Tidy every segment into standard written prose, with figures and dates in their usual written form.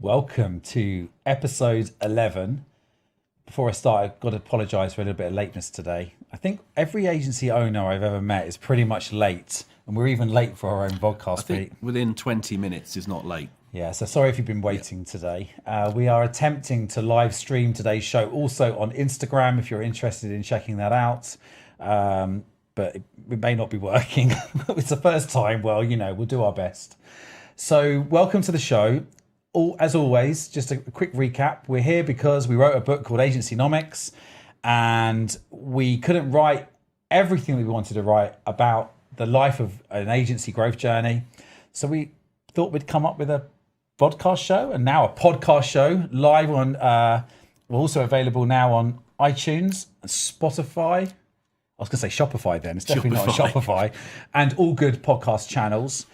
Welcome to episode 11. Before I start, I've got to apologise for a little bit of lateness today. I think every agency owner I've ever met is pretty much late, and we're even late for our own podcast. I think within 20 minutes is not late. Yeah, so sorry if you've been waiting today. We are attempting to live stream today's show also on Instagram if you're interested in checking that out. But it may not be working. It's the first time. Well, we'll do our best. So welcome to the show. As always, just a quick recap. We're here because we wrote a book called Agencynomics, and we couldn't write everything that we wanted to write about the life of an agency growth journey. So we thought we'd come up with a podcast show, and now a podcast show live on, we're also available now on iTunes and Spotify. I was going to say Shopify then. It's definitely not Shopify. And all good podcast channels.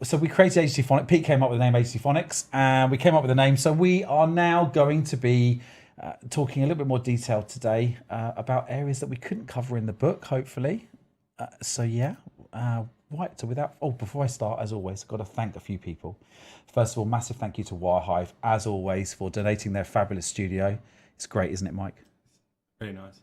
So we created Agencyphonics. Pete came up with the name Agencyphonics, and we came up with the name. So we are now going to be talking a little bit more detail today about areas that we couldn't cover in the book, hopefully. Before I start, as always, I've got to thank a few people. First of all, massive thank you to Wirehive, as always, for donating their fabulous studio. It's great, isn't it, Mike? Very nice.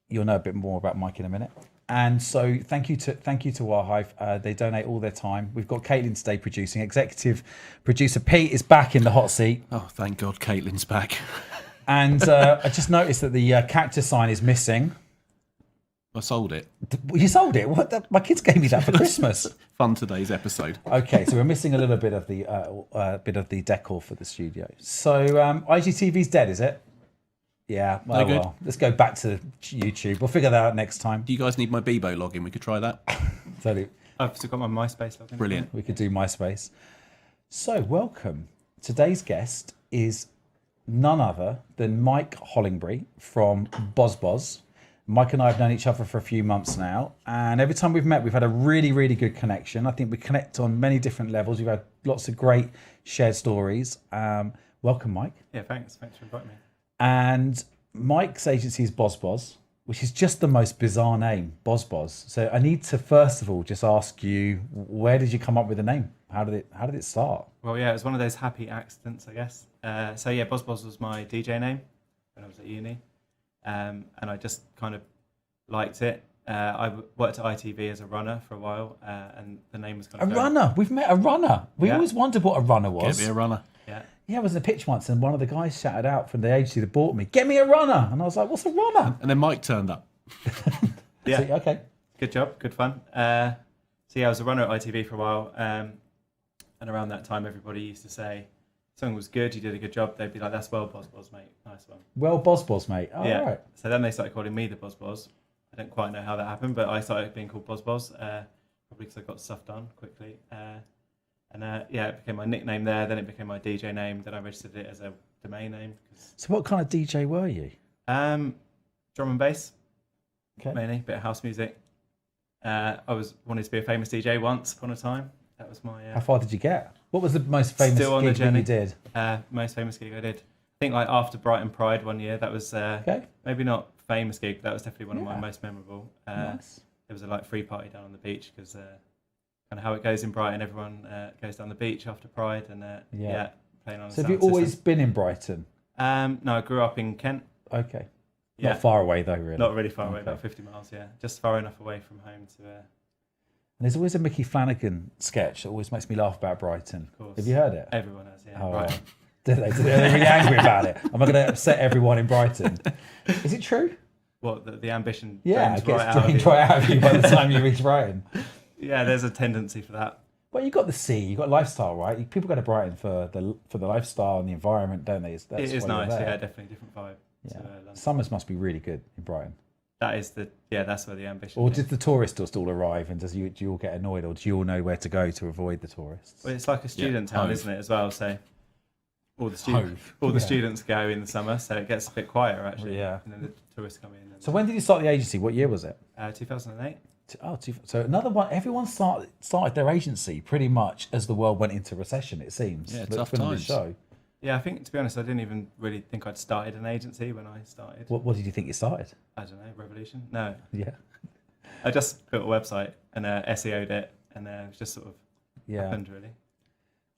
You'll know a bit more about Mike in a minute. And so thank you to Wirehive. They donate all their time. We've got Caitlin today producing. Executive producer Pete is back in the hot seat. Oh, thank God Caitlin's back. And I just noticed that the Cactus sign is missing. I sold it. You sold it? What? My kids gave me that for Christmas. Fun today's episode. Okay, so we're missing a little bit of the decor for the studio. So IGTV's dead, is it? Yeah, well, let's go back to YouTube. We'll figure that out next time. Do you guys need my Bebo login? We could try that. Totally. I've still got my MySpace login. Brilliant. We could do MySpace. So, welcome. Today's guest is none other than Mike Hollingbery from BozBoz. Mike and I have known each other for a few months now, and every time we've met, we've had a really, really good connection. I think we connect on many different levels. We've had lots of great shared stories. Welcome, Mike. Yeah, thanks. Thanks for inviting me. And Mike's agency is BozBoz, which is just the most bizarre name, BozBoz. So I need to first of all just ask you, where did you come up with the name? How did it start? Well, yeah, it was one of those happy accidents, I guess. BozBoz was my DJ name when I was at uni, and I just kind of liked it. I worked at ITV as a runner for a while, and the name was kind of runner. We've met a runner. We always wondered what a runner was. Get me a runner. Yeah, I was in a pitch once, and one of the guys shouted out from the agency that bought me, "Get me a runner!" And I was like, "What's a runner?" And then Mike turned up. Yeah. So, okay. Good job. Good fun. I was a runner at ITV for a while, and around that time, everybody used to say, if something was good, you did a good job. They'd be like, "That's well, BozBoz, mate. Nice one." Well, BozBoz, mate. Oh, yeah. All right. So then they started calling me the BozBoz. I don't quite know how that happened, but I started being called BozBoz, probably because I got stuff done quickly. It became my nickname there. Then it became my DJ name. Then I registered it as a domain name. So what kind of DJ were you? Drum and bass, Okay. mainly, bit of house music. I wanted to be a famous DJ once upon a time. That was my. How far did you get? What was the most famous Still on the gig that journey. you did? Most famous gig I did. I think like after Brighton Pride one year. That was maybe not famous gig, but that was definitely one of my most memorable. Nice. There was a free party down on the beach because. Kind of how it goes in Brighton, everyone goes down the beach after Pride and playing on. So have you always been in Brighton? No, I grew up in Kent. Okay. Yeah. Not far away though, really. Not really far away, about 50 miles. Yeah, just far enough away from home to. And there's always a Mickey Flanagan sketch that always makes me laugh about Brighton. Of course. Have you heard it? Everyone has. Yeah. Oh, Brighton. right. Did they? They're really angry about it. Am I going to upset everyone in Brighton? Is it true? What the ambition? Yeah, it gets drained right out of you by the time you reach Brighton. Yeah, there's a tendency for that. Well, you got the sea, you got lifestyle, right? People go to Brighton for the lifestyle and the environment, don't they? It is nice, yeah, definitely different vibe. Yeah. To, London. Summers must be really good in Brighton. That's where the ambition. Or is. did the tourists all arrive, and do you all get annoyed, or do you all know where to go to avoid the tourists? Well, it's like a student town, isn't it, as well? So all the students go in the summer, so it gets a bit quieter actually. Yeah. And then the tourists come in. So when did you start the agency? What year was it? 2008. So another one. Everyone started their agency pretty much as the world went into recession. It seems. Yeah, That's tough been on times. this show. Yeah, I think to be honest, I didn't even really think I'd started an agency when I started. What did you think you started? I don't know, Revolution? No, Yeah. I just built a website and SEO'd it, and it just sort of happened really.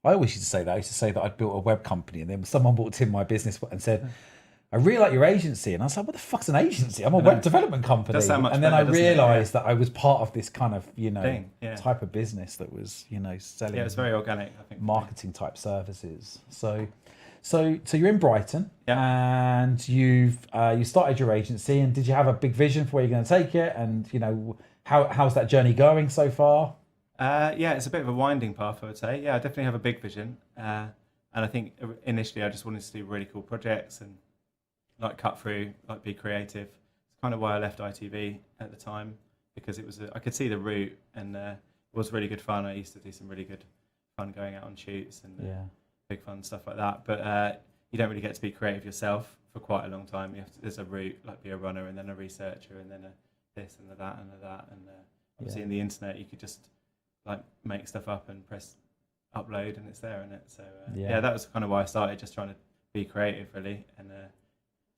I always used to say that. I used to say that I'd built a web company, and then someone walked in my business and said, I really like your agency. And I was like, what the fuck's an agency? I'm a web development company. Does sound much and then better, I doesn't it? realised that I was part of this kind of, Thing, yeah. type of business that was, selling Yeah, it's very organic, I think. marketing type services. So you're in Brighton, Yeah. and you started your agency. And did you have a big vision for where you're going to take it? And how's that journey going so far? Yeah, it's a bit of a winding path, I would say. Yeah, I definitely have a big vision. And I think initially I just wanted to do really cool projects and like cut through, like be creative. It's kind of why I left ITV at the time, because it was I could see the route, and it was really good fun. I used to do some really good fun going out on shoots and big fun stuff like that. But you don't really get to be creative yourself for quite a long time. There's a route, like be a runner and then a researcher and then a this and a that and a that. And obviously in the internet you could just like make stuff up and press upload and it's there, isn't it? So that was kind of why I started, just trying to be creative really.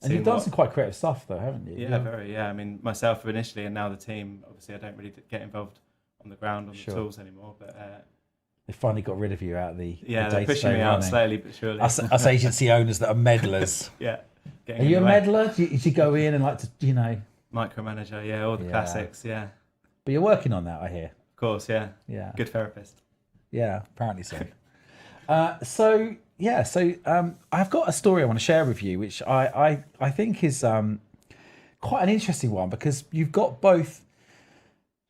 And you've done some quite creative stuff though, haven't you? Yeah, very. Yeah, I mean, myself initially, and now the team. Obviously, I don't really get involved on the ground on the tools anymore. But they finally got rid of you out of the they're pushing me out slowly but surely. Us agency owners that are meddlers. Yeah. Are you a meddler? Do you go in and like to micromanager? Yeah, all the classics. Yeah. But you're working on that, I hear. Of course. Yeah. Yeah. Good therapist. Yeah, apparently so. I've got a story I want to share with you, which I think is quite an interesting one, because you've got both.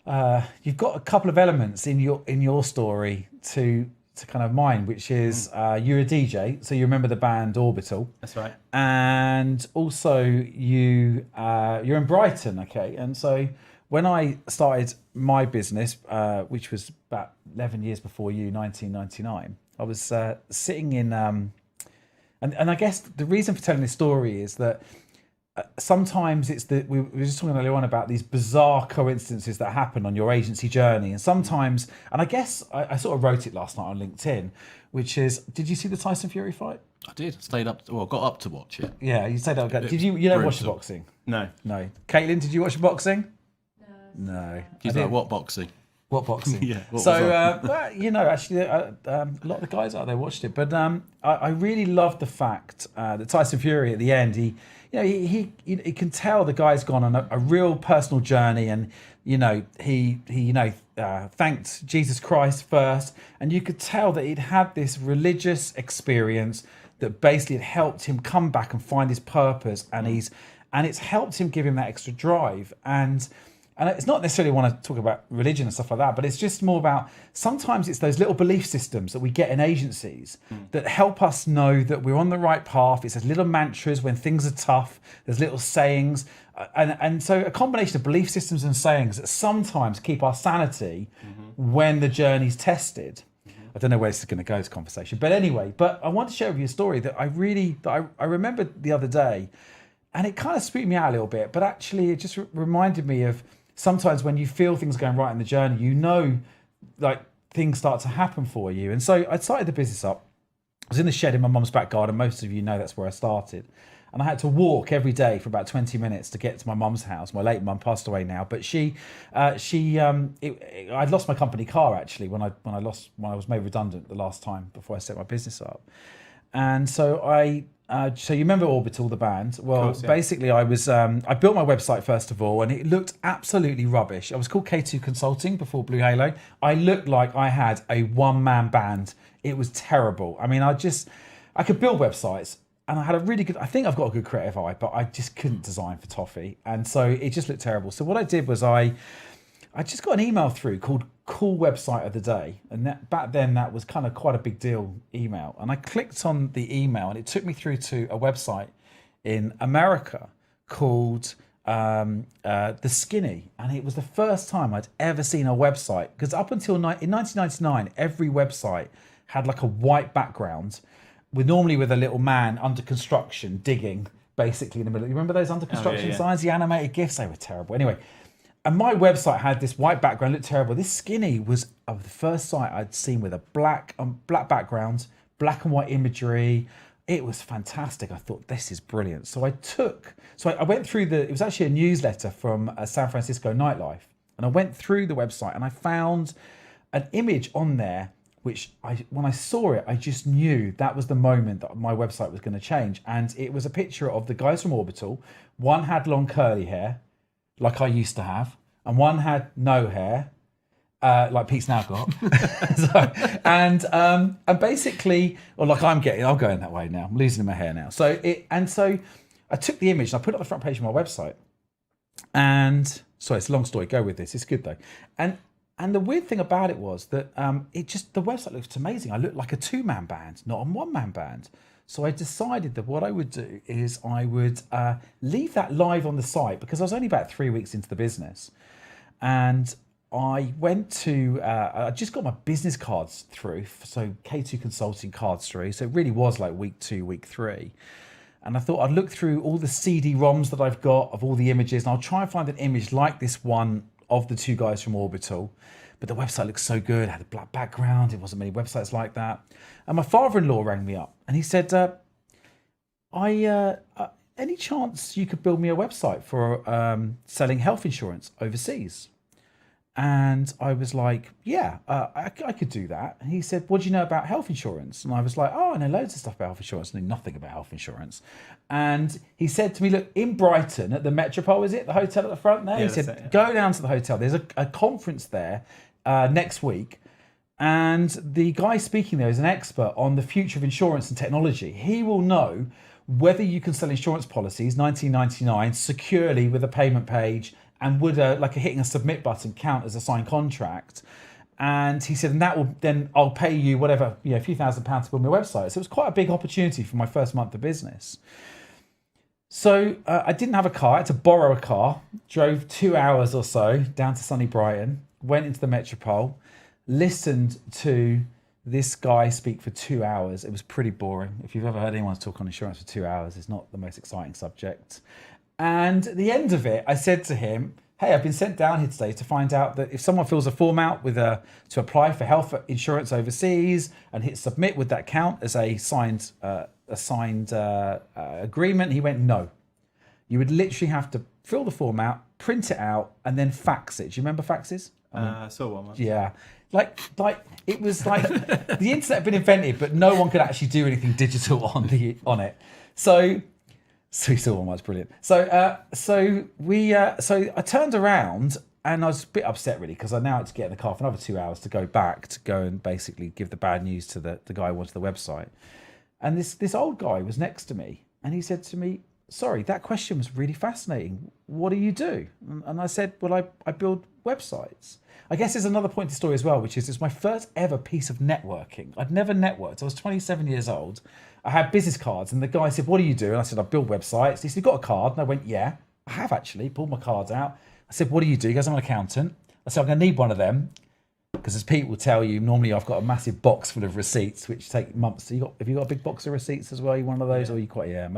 You've got a couple of elements in your story to kind of mine, which is you're a DJ, so you remember the band Orbital. That's right. And also you're in Brighton, okay? And so when I started my business, which was about 11 years before you, 1999. I was sitting in, and I guess the reason for telling this story is that sometimes it's that we were just talking earlier on about these bizarre coincidences that happen on your agency journey, and sometimes, and I guess I sort of wrote it last night on LinkedIn, which is, did you see the Tyson Fury fight? I did. Got up to watch it. Yeah, you said that. Did you don't watch the boxing? No. Caitlin, did you watch the boxing? No. He's like, what boxing? What boxing? Yeah. Actually, a lot of the guys out there watched it, but I really loved the fact that Tyson Fury at the end, he can tell the guy's gone on a real personal journey, and he thanked Jesus Christ first, and you could tell that he'd had this religious experience that basically had helped him come back and find his purpose, and it's helped him, give him that extra drive. And it's not necessarily want to talk about religion and stuff like that, but it's just more about, sometimes it's those little belief systems that we get in agencies that help us know that we're on the right path. It's those little mantras when things are tough. There's little sayings. And so a combination of belief systems and sayings that sometimes keep our sanity when the journey's tested. I don't know where this is going to go, this conversation. But anyway, I want to share with you a story that I remembered the other day, and it kind of spooked me out a little bit, but actually it just reminded me of sometimes when you feel things going right in the journey, like things start to happen for you. And so I started the business up. I was in the shed in my mum's back garden. Most of you know that's where I started. And I had to walk every day for about 20 minutes to get to my mum's house. My late mum passed away now, but I'd lost my company car actually when I was made redundant the last time before I set my business up. And so so you remember Orbital, the band? Well, course, yeah. Basically I built my website first of all, and it looked absolutely rubbish. I was called K2 Consulting before Blue Halo. I looked like I had a one-man band. It was terrible. I mean, I could build websites, and I had I think I've got a good creative eye, but I just couldn't design for toffee. And so it just looked terrible. So what I did was I just got an email through called Cool Website of the Day. And back then that was kind of quite a big deal email. And I clicked on the email, and it took me through to a website in America called The Skinny. And it was the first time I'd ever seen a website, because up until in 1999, every website had like a white background normally with a little man under construction digging basically in the middle. You remember those under construction signs, the animated GIFs? They were terrible. Anyway, and my website had this white background, looked terrible. This Skinny was the first site I'd seen with a black background, black and white imagery. It was fantastic. I thought, this is brilliant. So I went through it was actually a newsletter from San Francisco Nightlife. And I went through the website and I found an image on there which when I saw it, I just knew that was the moment that my website was going to change. And it was a picture of the guys from Orbital. One had long curly hair, like I used to have, and one had no hair, like Pete's now got. and basically, or like I'm going that way now. I'm losing my hair now. So I took the image and I put it on the front page of my website. And sorry, it's a long story. Go with this. It's good though. And the weird thing about it was that the website looked amazing. I looked like a 2-man band, not a 1-man band. So I decided that what I would do is I would leave that live on the site, because I was only about 3 weeks into the business. And I went to, I just got my business cards through, so K2 Consulting cards through. So it really was like week 2, week 3. And I thought I'd look through all the CD-ROMs that I've got of all the images, and I'll try and find an image like this one of the 2 guys from Orbital. But the website looked so good, it had a black background, it wasn't many websites like that. And my father-in-law rang me up and he said, any chance you could build me a website for selling health insurance overseas? And I was like, yeah, I could do that. And he said, what do you know about health insurance? And I was like, oh, I know loads of stuff about health insurance. I know nothing about health insurance. And he said to me, look, in Brighton at the Metropole, is it? The hotel at the front there? Yeah, he said, go down to the hotel. There's a conference there next week. And the guy speaking there is an expert on the future of insurance and technology. He will know whether you can sell insurance policies, 1999, securely with a payment page, and would hitting a submit button count as a signed contract. And he said, and that will then, I'll pay you whatever, a few £1,000s to build my website. So it was quite a big opportunity for my first month of business. So I didn't have a car, I had to borrow a car, drove 2 hours or so down to sunny Brighton, went into the Metropole, listened to this guy speak for 2 hours. It was pretty boring. If you've ever heard anyone talk on insurance for 2 hours, it's not the most exciting subject. And at the end of it, I said to him, hey, I've been sent down here today to find out that if someone fills a form out to apply for health insurance overseas and hit submit, would that count as a signed agreement? He went, no. You would literally have to fill the form out, print it out, and then fax it. Do you remember faxes? I saw one once. Yeah. Like it was like the internet had been invented, but no one could actually do anything digital on it. So we saw one was brilliant. So I turned around and I was a bit upset really, because I now had to get in the car for another 2 hours to go and basically give the bad news to the guy who wanted the website. And this old guy was next to me and he said to me, sorry, that question was really fascinating. What do you do? And I said, well, I build websites. I guess there's another point to the story as well, which is it's my first ever piece of networking. I'd never networked. I was 27 years old. I had business cards and the guy said, what do you do? And I said, I build websites. He said, you got a card? And I went, yeah, I have actually. Pulled my cards out. I said, what do you do? He goes, I'm an accountant. I said, I'm going to need one of them. Because as Pete will tell you, normally I've got a massive box full of receipts, which take months. So have you got a big box of receipts as well? You one of those? Yeah. Or are you quite, a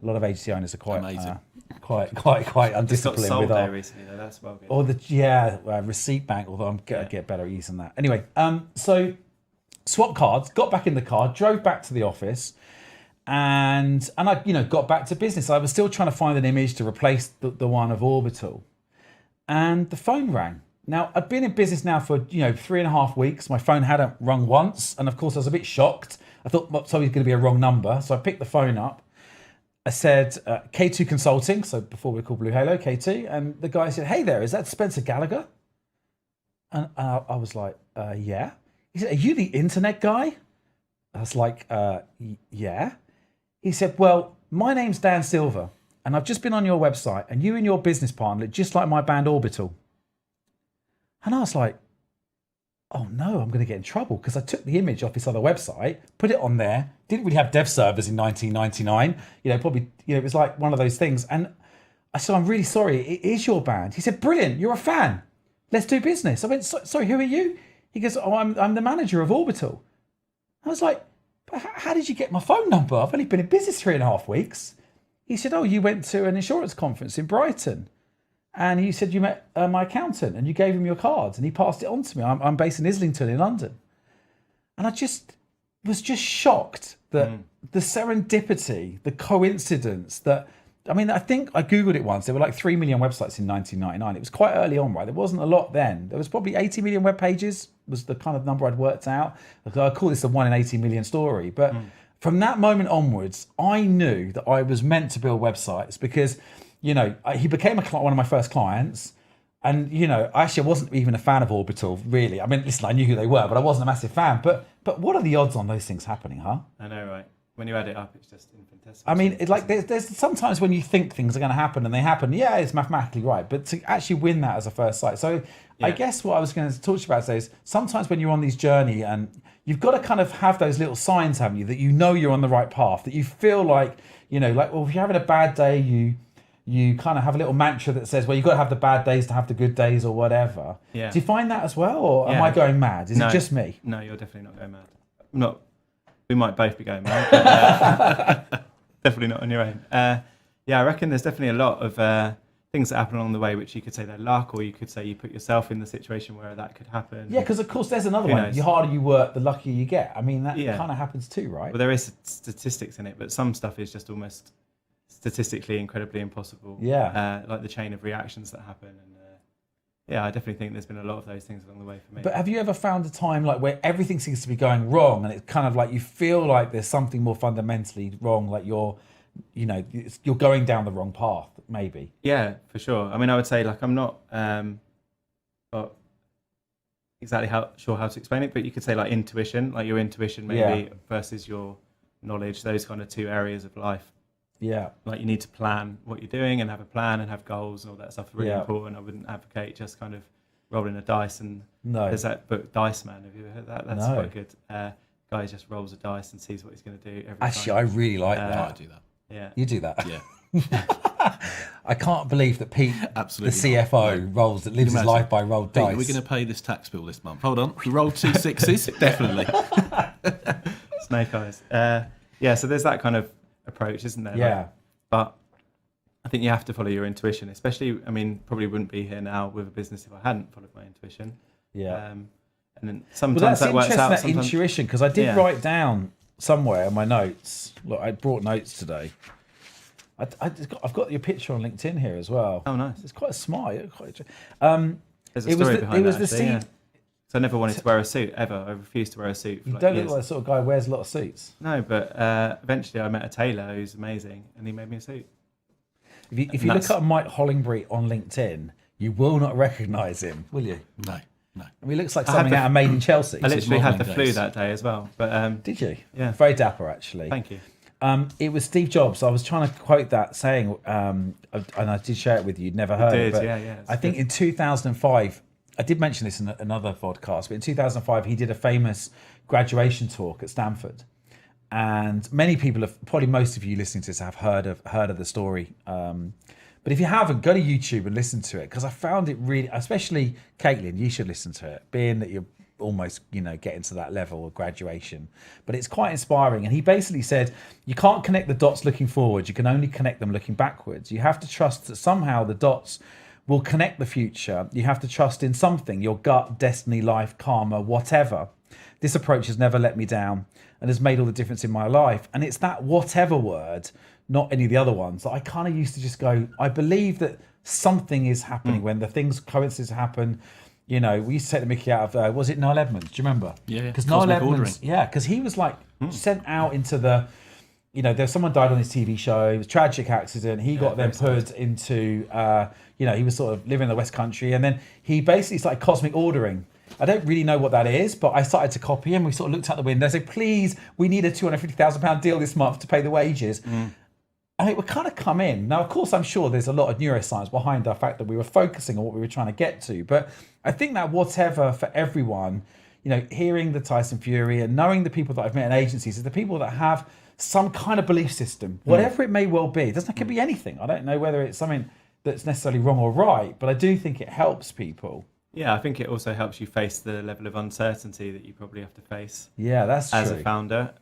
lot of agency owners are quite undisciplined. Just got sold with there recently, though. That's well good. Or receipt bank. Although I'm gonna get better at using that. Anyway, so swapped cards, got back in the car, drove back to the office, and I got back to business. I was still trying to find an image to replace the one of Orbital, and the phone rang. Now I'd been in business now for 3.5 weeks. My phone hadn't rung once, and of course I was a bit shocked. I thought it's always going to be a wrong number, so I picked the phone up. I said, K2 Consulting, so before we were called Blue Halo, K2, and the guy said, hey there, is that Spencer Gallagher? And I was like, yeah. He said, are you the internet guy? I was like, yeah. He said, well, my name's Dan Silver, and I've just been on your website, and you and your business partner look just like my band Orbital. And I was like, oh no, I'm going to get in trouble, because I took the image off this other website, put it on there, didn't really have dev servers in 1999, it was like one of those things. And I said, I'm really sorry, it is your band. He said, brilliant, you're a fan. Let's do business. I went, sorry, who are you? He goes, oh, I'm the manager of Orbital. I was like, how did you get my phone number? I've only been in business 3.5 weeks. He said, oh, you went to an insurance conference in Brighton. And he said, you met my accountant and you gave him your cards and he passed it on to me. I'm based in Islington in London. And I was just shocked that the serendipity, the coincidence I think I Googled it once. There were like 3 million websites in 1999. It was quite early on, right? There wasn't a lot then. There was probably 80 million web pages was the kind of number I'd worked out. I call this a 1 in 80 million story. But from that moment onwards, I knew that I was meant to build websites because, he became one of my first clients. And, actually I wasn't even a fan of Orbital, really. I mean, listen, I knew who they were, but I wasn't a massive fan. But what are the odds on those things happening, huh? I know, right? When you add it up, it's just infinitesimal. I mean, there's sometimes when you think things are going to happen and they happen, yeah, it's mathematically right. But to actually win that as a first sight. So I guess what I was going to talk to you about today is sometimes when you're on this journey and you've got to kind of have those little signs, haven't you, that you're on the right path, that you feel like, well, if you're having a bad day, you kind of have a little mantra that says, well, you've got to have the bad days to have the good days or whatever. Yeah. Do you find that as well? Or am I going mad? Is it just me? No, you're definitely not going mad. We might both be going mad, but definitely not on your own. I reckon there's definitely a lot of things that happen along the way, which you could say they're luck, or you could say you put yourself in the situation where that could happen. Yeah, because of course there's another Who one. knows? The harder you work, the luckier you get. I mean, that kind of happens too, right? Well, there is statistics in it, but some stuff is just almost statistically incredibly impossible. Yeah. Like the chain of reactions that happen. And I definitely think there's been a lot of those things along the way for me. But have you ever found a time like where everything seems to be going wrong and it's kind of like you feel like there's something more fundamentally wrong, like you're going down the wrong path, maybe? Yeah, for sure. I mean, I would say like I'm not exactly sure how to explain it, but you could say like intuition, like your intuition maybe versus your knowledge, those kind of two areas of life. Yeah. Like you need to plan what you're doing and have a plan and have goals and all that stuff is really important. I wouldn't advocate just kind of rolling a dice. And there's that book Dice Man. Have you ever heard that? That's quite good. Guy just rolls a dice and sees what he's going to do every Actually, time. I really like that. I do that. Yeah. You do that? Yeah. I can't believe that Pete, Absolutely the CFO, lives his life by rolled dice. We're going to pay this tax bill this month. Hold on. We rolled 2 6s. Definitely. Snake eyes. So there's that kind of approach, isn't there? Yeah. Like, but I think you have to follow your intuition, especially, I mean, probably wouldn't be here now with a business if I hadn't followed my intuition. Yeah. And then sometimes that works out. That intuition, because I did write down somewhere in my notes. Look, I brought notes today. I've got your picture on LinkedIn here as well. Oh, nice. It's quite smart. There's a story behind that, actually. So I never wanted to wear a suit, ever. I refused to wear a suit for You like don't years. look like the sort of guy who wears a lot of suits. No, but eventually I met a tailor who's amazing, and he made me a suit. If you look at Mike Hollingbery on LinkedIn, you will not recognise him, will you? No. I mean, he looks like something out of Made in Chelsea. I literally had the modelling flu days. that day as well. But Did you? Yeah. Very dapper, actually. Thank you. It was Steve Jobs. I was trying to quote that saying, and I did share it with you. You'd never heard it. But Yeah. I think in 2005, I did mention this in another podcast, but in 2005, he did a famous graduation talk at Stanford. And many people have, probably most of you listening to this have heard of the story. But if you haven't, go to YouTube and listen to it, because I found it really, especially Caitlin, you should listen to it, being that you're almost, getting to that level of graduation. But it's quite inspiring. And he basically said, you can't connect the dots looking forward. You can only connect them looking backwards. You have to trust that somehow the dots will connect the future. You have to trust in something, your gut, destiny, life, karma, whatever. This approach has never let me down and has made all the difference in my life. And it's that whatever word, not any of the other ones, that I kind of used to just go, I believe that something is happening when the coincidences happen. We used to take the mickey out of, was it Niall Edmonds? Do you remember? Yeah. Because Niall Edmonds, because he was like sent out into the, there's someone died on his TV show. It was a tragic accident. He got then put into, he was sort of living in the West Country, and then he basically started cosmic ordering. I don't really know what that is, but I started to copy him. We sort of looked out the window and said, please, we need a £250,000 deal this month to pay the wages. And it would kind of come in. Now, of course, I'm sure there's a lot of neuroscience behind the fact that we were focusing on what we were trying to get to. But I think that whatever for everyone, hearing the Tyson Fury and knowing the people that I've met in agencies is the people that have some kind of belief system, whatever it may well be. It could be anything. I don't know whether it's something that's necessarily wrong or right, but I do think it helps people. Yeah, I think it also helps you face the level of uncertainty that you probably have to face. Yeah, that's as true. a founder,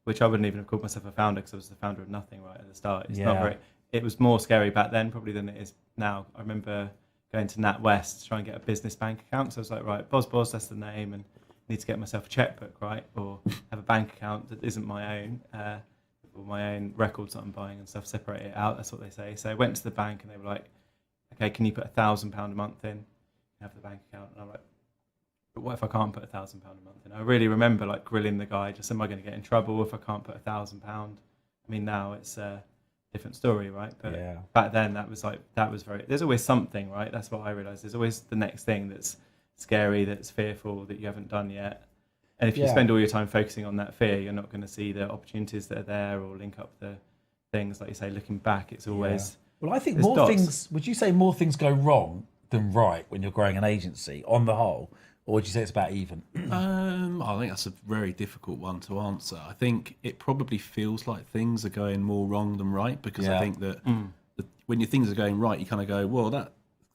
which I wouldn't even have called myself a founder because I was the founder of nothing right at the start. It's not very. It was more scary back then probably than it is now. I remember going to NatWest to try and get a business bank account. So I was like, right, BozBoz, that's the name, and I need to get myself a checkbook, right, or have a bank account that isn't my own, or my own records that I'm buying and stuff. Separate it out. That's what they say. So I went to the bank and they were like, okay, can you put £1,000 a month in? Have the bank account, and I'm like, but what if I can't put £1,000 a month in? I really remember like grilling the guy, just am I going to get in trouble if I can't put £1,000? I mean, now it's a different story, right? But back then that was very, there's always something, right? That's what I realized. There's always the next thing that's scary, that's fearful, that you haven't done yet. And if you spend all your time focusing on that fear, you're not going to see the opportunities that are there or link up the things. Like you say, looking back, it's always... Well, I think more things... Would you say more things go wrong than right when you're growing an agency on the whole? Or would you say it's about even? I think that's a very difficult one to answer. I think it probably feels like things are going more wrong than right, because I think that when your things are going right, you kind of go, well, that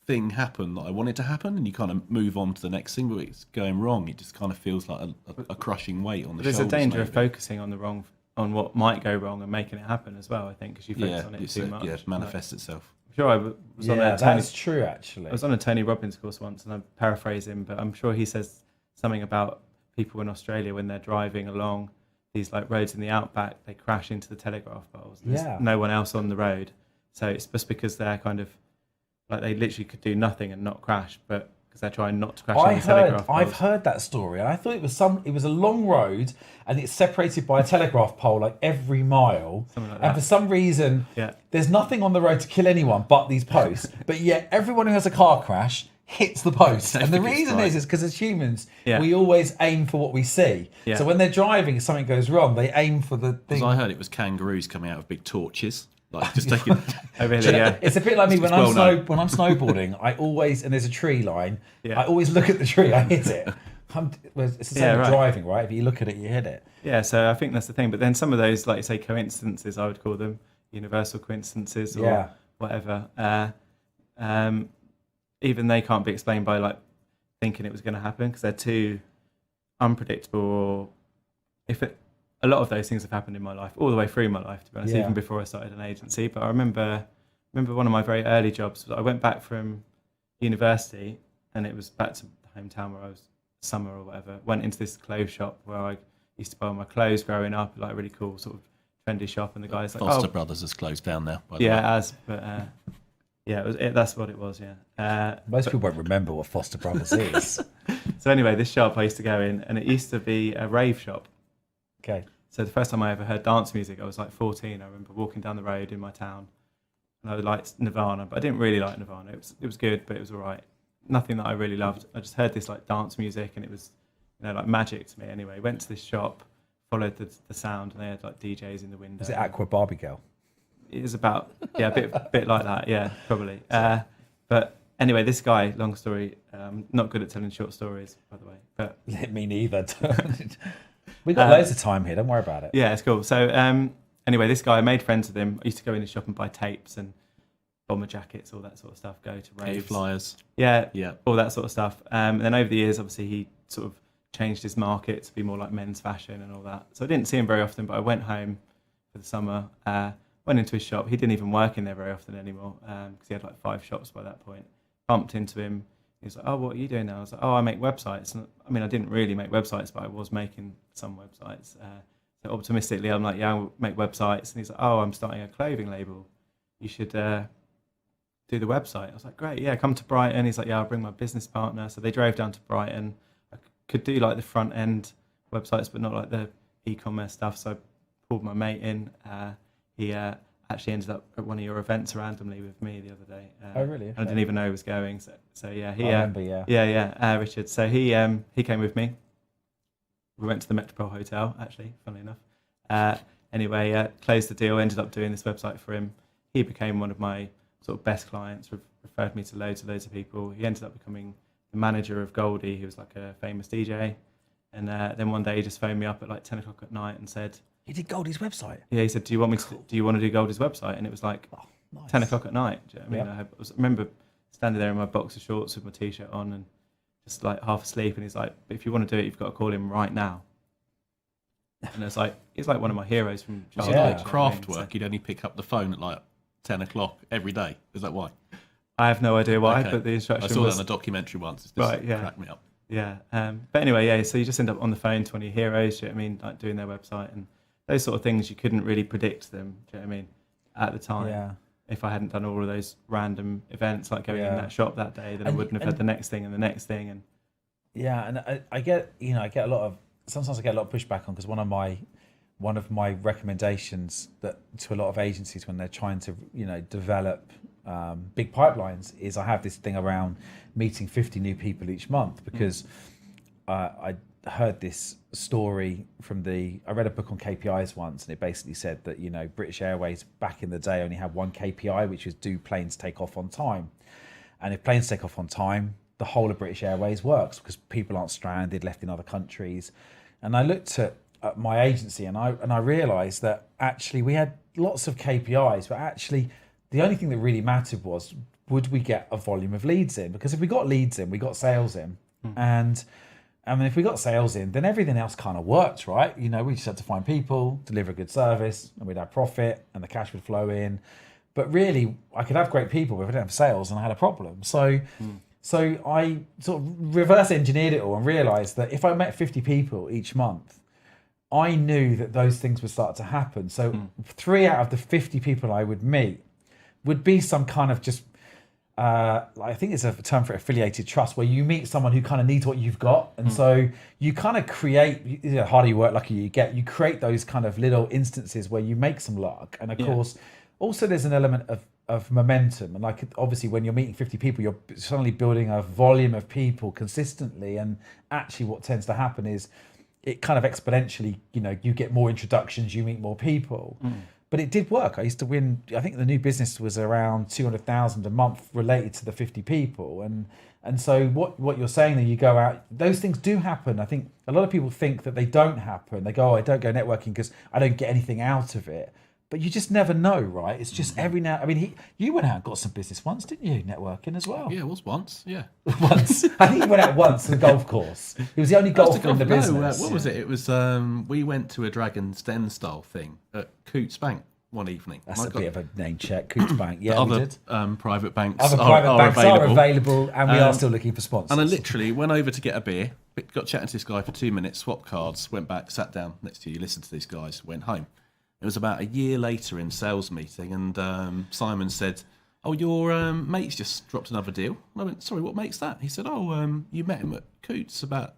thing happened that I wanted to happen, and you kind of move on to the next thing. But it's going wrong, it just kind of feels like a crushing weight on the shoulders. There's a danger of focusing on on what might go wrong and making it happen as well, I think, because you focus on it too much. Yeah, it manifests itself. I'm sure I was on a that's true, actually. I was on a Tony Robbins course once, and I paraphrase him, but I'm sure he says something about people in Australia when they're driving along these like roads in the outback, they crash into the telegraph poles. There's no one else on the road, so it's just because they're kind of like they literally could do nothing and not crash, but because they're trying not to crash into the telegraph poles. I've heard that story, and I thought it was a long road, and it's separated by a telegraph pole like every mile. Something like and that. for some reason, there's nothing on the road to kill anyone but these posts. But yet everyone who has a car crash hits the post. And the reason is because as humans, we always aim for what we see. Yeah. So when they're driving, if something goes wrong, they aim for the thing. Because I heard it was kangaroos coming out of big torches. Like just taking. It's a bit like me when I'm snowboarding. I always, and there's a tree line. I always look at the tree. I hit it. It's the same with driving, right? If you look at it, you hit it. Yeah. So I think that's the thing. But then some of those, like you say, coincidences, I would call them universal coincidences or whatever. Even they can't be explained by like thinking it was going to happen, because they're too unpredictable. Or a lot of those things have happened in my life, all the way through my life, to be honest, even before I started an agency. But I remember one of my very early jobs. I went back from university, and it was back to the hometown where I was summer or whatever. Went into this clothes shop where I used to buy all my clothes growing up, like a really cool sort of trendy shop. And the guy's like, Foster Brothers has closed down now. By the way. That's what it was. Yeah. Most people won't remember what Foster Brothers is. So anyway, this shop I used to go in, and it used to be a rave shop. Okay. So the first time I ever heard dance music, I was like 14. I remember walking down the road in my town, and I liked Nirvana, but I didn't really like Nirvana. It was good, but it was all right. Nothing that I really loved. I just heard this like dance music, and it was, like magic to me. Anyway, went to this shop, followed the sound, and they had like DJs in the window. Was it Aqua Barbie Girl? It was about a bit like that. Yeah, probably. But anyway, this guy. Long story. Not good at telling short stories, by the way. But me neither. We've got loads of time here. Don't worry about it. Yeah, it's cool. So anyway, this guy, I made friends with him. I used to go in the shop and buy tapes and bomber jackets, all that sort of stuff. Go to raves, flyers. Yeah, all that sort of stuff. And then over the years, obviously, he sort of changed his market to be more like men's fashion and all that. So I didn't see him very often, but I went home for the summer. Went into his shop. He didn't even work in there very often anymore, because he had like 5 shops by that point. Bumped into him. He was like, "Oh, what are you doing now?" I was like, "Oh, I make websites." And I mean, I didn't really make websites, but I was making some websites. So optimistically, I'm like, "Yeah, I'll make websites." And he's like, "Oh, I'm starting a clothing label. You should do the website." I was like, "Great, yeah, come to Brighton." He's like, "Yeah, I'll bring my business partner." So they drove down to Brighton. I could do like the front end websites, but not like the e-commerce stuff. So I pulled my mate in. He actually ended up at one of your events randomly with me the other day. Oh, really? I didn't even know he was going. So yeah, he. I remember, Richard. So he came with me. We went to the Metropole Hotel, actually, funnily enough. Anyway, closed the deal. Ended up doing this website for him. He became one of my sort of best clients. Referred me to loads of people. He ended up becoming the manager of Goldie, who was like a famous DJ. And then one day he just phoned me up at like 10 o'clock at night and said, "He did Goldie's website." Yeah, he said, "Do you want to do Goldie's website?" And it was like 10 o'clock at night. Do you know what I mean? I remember standing there in my boxer shorts with my t-shirt on and just like half asleep. And he's like, "But if you want to do it, you've got to call him right now." And it's like he's like one of my heroes from craft work. You'd only pick up the phone at like 10 o'clock every day. Is that why? I have no idea why, but the instruction I saw that in a documentary once. It just cracked me up. Yeah. But anyway, so you just end up on the phone to one of your heroes. Do you know what I mean? Like doing their website and those sort of things, you couldn't really predict them. Do you know what I mean? At the time. Yeah. If I hadn't done all of those random events, like going in that shop that day, then I wouldn't have had the next thing and the next thing. And Yeah, and I get, I get a lot of, sometimes I get a lot of pushback on, because one of my recommendations that to a lot of agencies when they're trying to, develop big pipelines is I have this thing around meeting 50 new people each month, because I heard this story I read a book on KPIs once, and it basically said that, British Airways back in the day only had one KPI, which was do planes take off on time. And if planes take off on time, the whole of British Airways works, because people aren't stranded, left in other countries. And I looked at my agency, and I realized that actually we had lots of KPIs, but actually the only thing that really mattered was, would we get a volume of leads in? Because if we got leads in, we got sales in. And I mean, if we got sales in, then everything else kind of worked, right? We just had to find people, deliver a good service, and we'd have profit, and the cash would flow in. But really, I could have great people, but if I didn't have sales, and I had a problem. So I sort of reverse engineered it all and realized that if I met 50 people each month, I knew that those things would start to happen. So 3 out of the 50 people I would meet would be some kind of just, I think it's a term for affiliated trust, where you meet someone who kind of needs what you've got. And so you kind of create, the harder you work, luckier you get. You create those kind of little instances where you make some luck. And of course, also there's an element of momentum. And like, obviously when you're meeting 50 people, you're suddenly building a volume of people consistently. And actually what tends to happen is it kind of exponentially, you get more introductions, you meet more people. But it did work. I used to win, I think the new business was around 200,000 a month related to the 50 people. And so what you're saying, that you go out, those things do happen. I think a lot of people think that they don't happen. They go, oh, I don't go networking because I don't get anything out of it. But you just never know, right? It's just every now. I mean, you went out and got some business once, didn't you? Networking as well. Yeah, it was once. Yeah, once. I think you went out once to the golf course. He was the only golfer in the business. What was it? It was we went to a Dragon's Den style thing at Coots Bank one evening. That's a bit of a name check. Coots Bank. Yeah, other we did. Private banks. Other private banks are available, and we are still looking for sponsors. And I literally went over to get a beer, got chatting to this guy for 2 minutes, swapped cards, went back, sat down next to you, listened to these guys, went home. It was about a year later in sales meeting, and Simon said, "Oh, your mate's just dropped another deal." And I went, "Sorry, what mate's that?" He said, "Oh, you met him at Coots about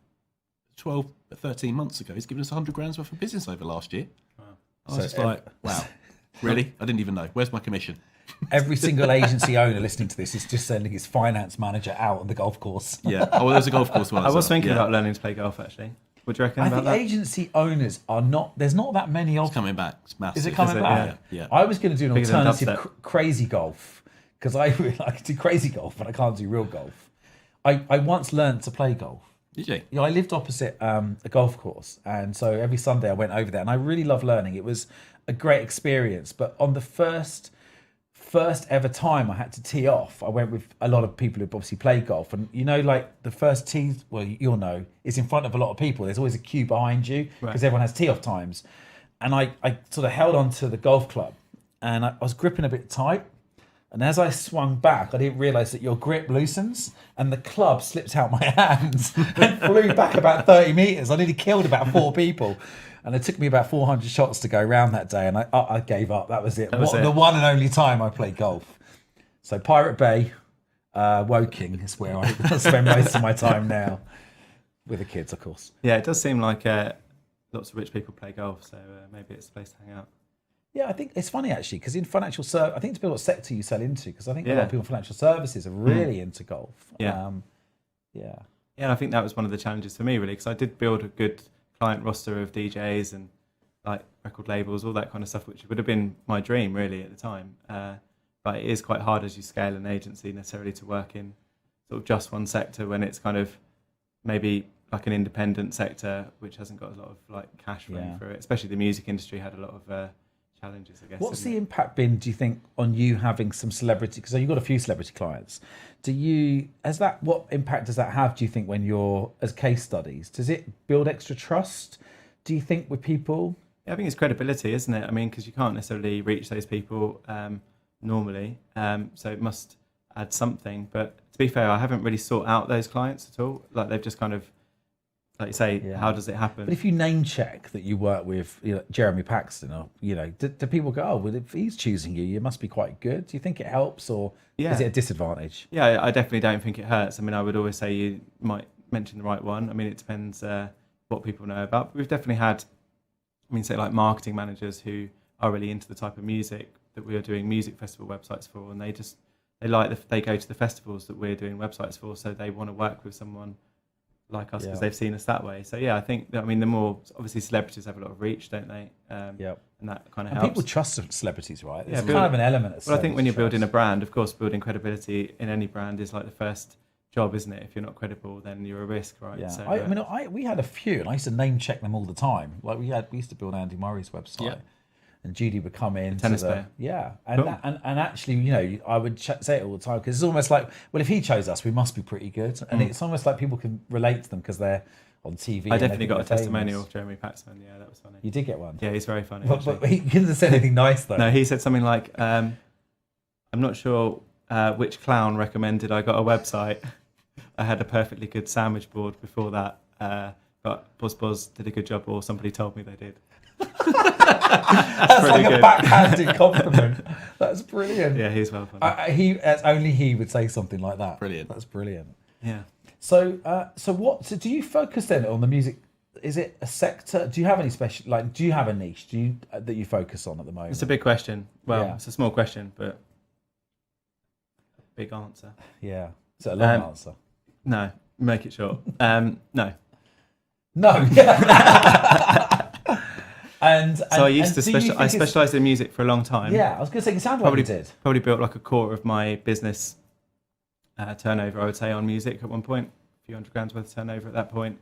12, 13 months ago. He's given us 100 grand's worth of business over last year." Wow. I was just like, "Wow, really? I didn't even know. Where's my commission?" Every single agency owner listening to this is just sending his finance manager out on the golf course. Yeah. Oh, well, there's a golf course one. I was thinking about learning to play golf, actually. What do you reckon I about think that? agency owners are not, there's not that many of It's coming back. It's massive. Is it coming back? Yeah. I was going to do an Bigger than alternative dubstep. crazy golf, because I could do crazy golf, but I can't do real golf. I once learned to play golf. Did you? Yeah, I lived opposite a golf course, and so every Sunday I went over there, and I really loved learning. It was a great experience, but on the first ever time I had to tee off, I went with a lot of people who obviously play golf, and like the first tee, well, you'll know, is in front of a lot of people. There's always a queue behind you because everyone has tee off times. And I sort of held on to the golf club, and I was gripping a bit tight. And as I swung back, I didn't realise that your grip loosens, and the club slipped out my hands and flew back about 30 metres. I nearly killed about 4 people. And it took me about 400 shots to go around that day, and I gave up. That was it. The one and only time I played golf. So Pirate Bay, Woking is where I spend most of my time now, with the kids, of course. Yeah, it does seem like lots of rich people play golf, so maybe it's a place to hang out. Yeah, I think it's funny actually, because in financial service, I think it depends what sector you sell into, because I think a lot of people in financial services are really into golf. Yeah, and I think that was one of the challenges for me, really, because I did build a good client roster of DJs and like record labels, all that kind of stuff, which would have been my dream really at the time. But it is quite hard as you scale an agency necessarily to work in sort of just one sector when it's kind of maybe like an independent sector which hasn't got a lot of like cash running through it. Especially the music industry had a lot of challenges, I guess. What's the impact been, do you think, on you having some celebrity? Because you've got a few celebrity clients. What impact does that have, do you think, when you're as case studies? Does it build extra trust, do you think, with people? Yeah, I think it's credibility, isn't it? I mean, because you can't necessarily reach those people normally, so it must add something. But to be fair, I haven't really sought out those clients at all. Like they've just kind of, like you say, how does it happen? But if you name check that you work with Jeremy Paxton, or do people go, oh, well, if he's choosing you, you must be quite good? Do you think it helps, or is it a disadvantage? Yeah, I definitely don't think it hurts. I mean, I would always say you might mention the right one. I mean, it depends what people know about. But we've definitely had, say like marketing managers who are really into the type of music that we are doing music festival websites for, and they go to the festivals that we're doing websites for, so they want to work with someone like us because they've seen us that way. So yeah, I think that, the more, obviously celebrities have a lot of reach, don't they? And that kind of helps. People trust celebrities, right? There's Yeah, kind of an element of Well, I think when you're trust. building a brand, of course, building credibility in any brand is like the first job, isn't it? If you're not credible, then you're a risk, right? Yeah, So, we had a few, and I used to name check them all the time. Like we used to build Andy Murray's website, and Judy would come in. Tennis player. Yeah, and Cool. and actually, I would say it all the time because it's almost like, well, if he chose us, we must be pretty good, and it's almost like people can relate to them because they're on TV. I definitely got a famous. testimonial of Jeremy Paxman. Yeah, that was funny. You did get one. Yeah, he's very funny. But he didn't say anything nice though. No, he said something like, "I'm not sure which clown recommended I got a website. I had a perfectly good sandwich board before that, but BozBoz did a good job, or somebody told me they did." That's pretty like a good. backhanded compliment. That's brilliant. Yeah, he's well funny. Only he would say something like that. Brilliant. That's brilliant. Yeah. So do you focus then on the music? Is it a sector? Do you have any special, do you have a niche that you focus on at the moment? It's a big question. Well, Yeah. it's a small question, but big answer. Yeah. Is it a long answer? No, make it short. No. No. and So I used to do you think I it's- specialised in music for a long time. Yeah, I was going to say, it sounded Probably like you did. Probably built like a core of my business turnover, I would say, on music at one point. A few $100,000 worth of turnover at that point.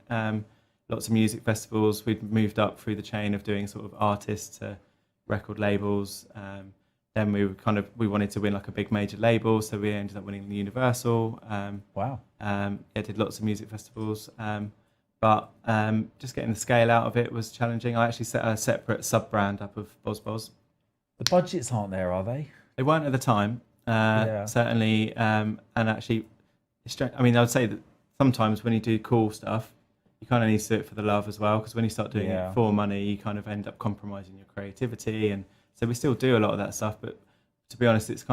Lots of music festivals. We'd moved up through the chain of doing sort of artists to record labels. Then we wanted to win like a big major label, so we ended up winning the Universal. Wow. Did lots of music festivals. But just getting the scale out of it was challenging. I actually set a separate sub-brand up of BozBoz. The budgets aren't there, are they? They weren't at the time, certainly. And actually, I would say that sometimes when you do cool stuff, you kind of need to do it for the love as well, because when you start doing it for money, you kind of end up compromising your creativity. And so we still do a lot of that stuff, but to be honest, it's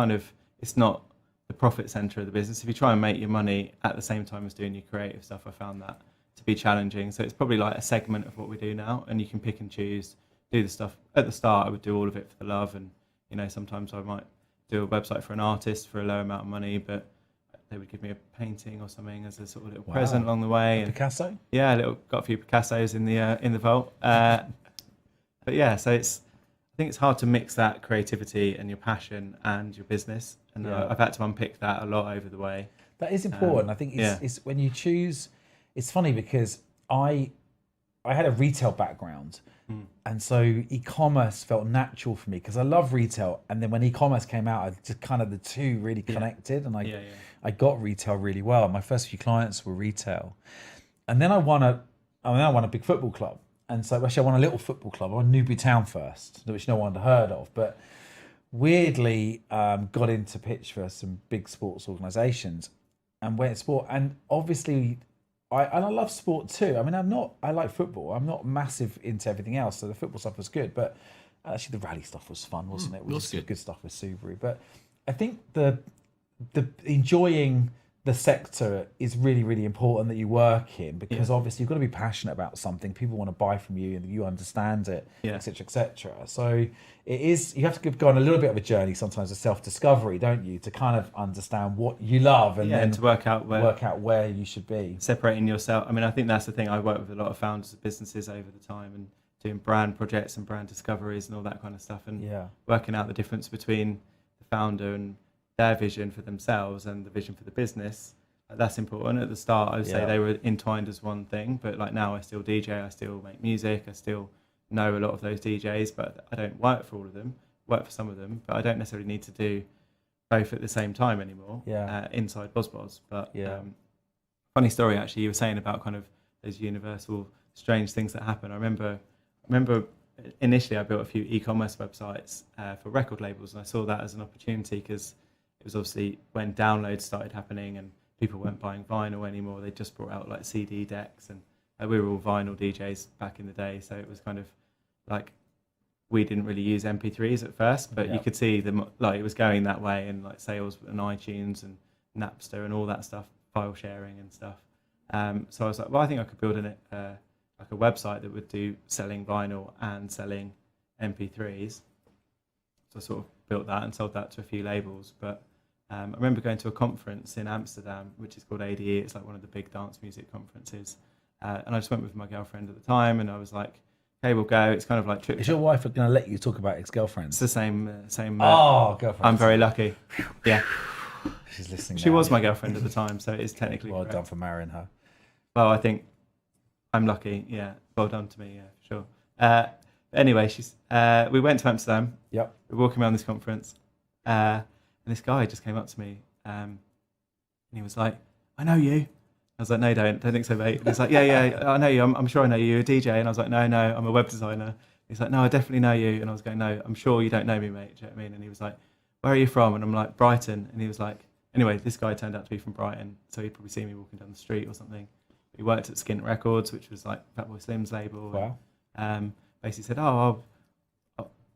not the profit center of the business. If you try and make your money at the same time as doing your creative stuff, I found that to be challenging. So it's probably like a segment of what we do now, and you can pick and choose, do the stuff. At the start, I would do all of it for the love, and sometimes I might do a website for an artist for a low amount of money, but they would give me a painting or something as a sort of little present along the way. And Picasso? yeah, got a few Picassos in the vault. But yeah, so I think it's hard to mix that creativity and your passion and your business, and I've had to unpick that a lot over the way. That is important. I think it's when you choose. It's funny because I had a retail background, and so e-commerce felt natural for me because I love retail. And then when e-commerce came out, I just kind of the two really connected, and I got retail really well. My first few clients were retail, and then I won a big football club. And so actually I won a little football club. I won Newbury Town first, which no one had heard of, but weirdly got into pitch for some big sports organisations and went sport. And obviously I love sport too. I like football. I'm not massive into everything else, so the football stuff was good. But actually the rally stuff was fun, wasn't it? Was good stuff with Subaru. But I think the enjoying the sector is really, really important that you work in, because obviously you've got to be passionate about something. People want to buy from you and you understand it, etc., etc. So you have to go on a little bit of a journey sometimes of self-discovery, don't you, to kind of understand what you love and then to work out where you should be. Separating yourself. I think that's the thing. I work with a lot of founders of businesses over the time and doing brand projects and brand discoveries and all that kind of stuff, and working out the difference between the founder and their vision for themselves and the vision for the business. That's important. At the start, I would say they were entwined as one thing, but like now I still DJ, I still make music, I still know a lot of those DJs, but I don't work for all of them, work for some of them, but I don't necessarily need to do both at the same time anymore inside BozBoz. But funny story, actually, you were saying about kind of those universal strange things that happen. I remember initially I built a few e-commerce websites for record labels, and I saw that as an opportunity because it was obviously when downloads started happening and people weren't buying vinyl anymore. They just brought out like CD decks, and we were all vinyl DJs back in the day. So it was kind of like we didn't really use MP3s at first, but you could see it was going that way, and like sales and iTunes and Napster and all that stuff, file sharing and stuff. So I was like, well, I think I could build like a website that would do selling vinyl and selling MP3s. So I sort of built that and sold that to a few labels. But I remember going to a conference in Amsterdam, which is called ADE. It's like one of the big dance music conferences. And I just went with my girlfriend at the time, and I was like, okay, we'll go. It's kind of like Is your wife going to let you talk about ex-girlfriends? It's the same. Girlfriend. I'm very lucky. Yeah. She's listening. She now. was my girlfriend at the time, so it is technically Well correct. done for marrying her. Well, I think I'm lucky. Yeah, well done to me. Yeah, for sure. Anyway, we went to Amsterdam. Yep. We were walking around this conference, and this guy just came up to me, and he was like, "I know you." I was like, "No, don't think so, mate." And he's like, "Yeah, I know you. I'm sure I know you. You're a DJ." And I was like, "No, I'm a web designer." He's like, "No, I definitely know you." And I was going, "No, I'm sure you don't know me, mate." Do you know what I mean? And he was like, "Where are you from?" And I'm like, "Brighton." And he was like, anyway, this guy turned out to be from Brighton, so he'd probably see me walking down the street or something. He worked at Skint Records, which was like Fatboy Slim's label. Wow. And, basically said,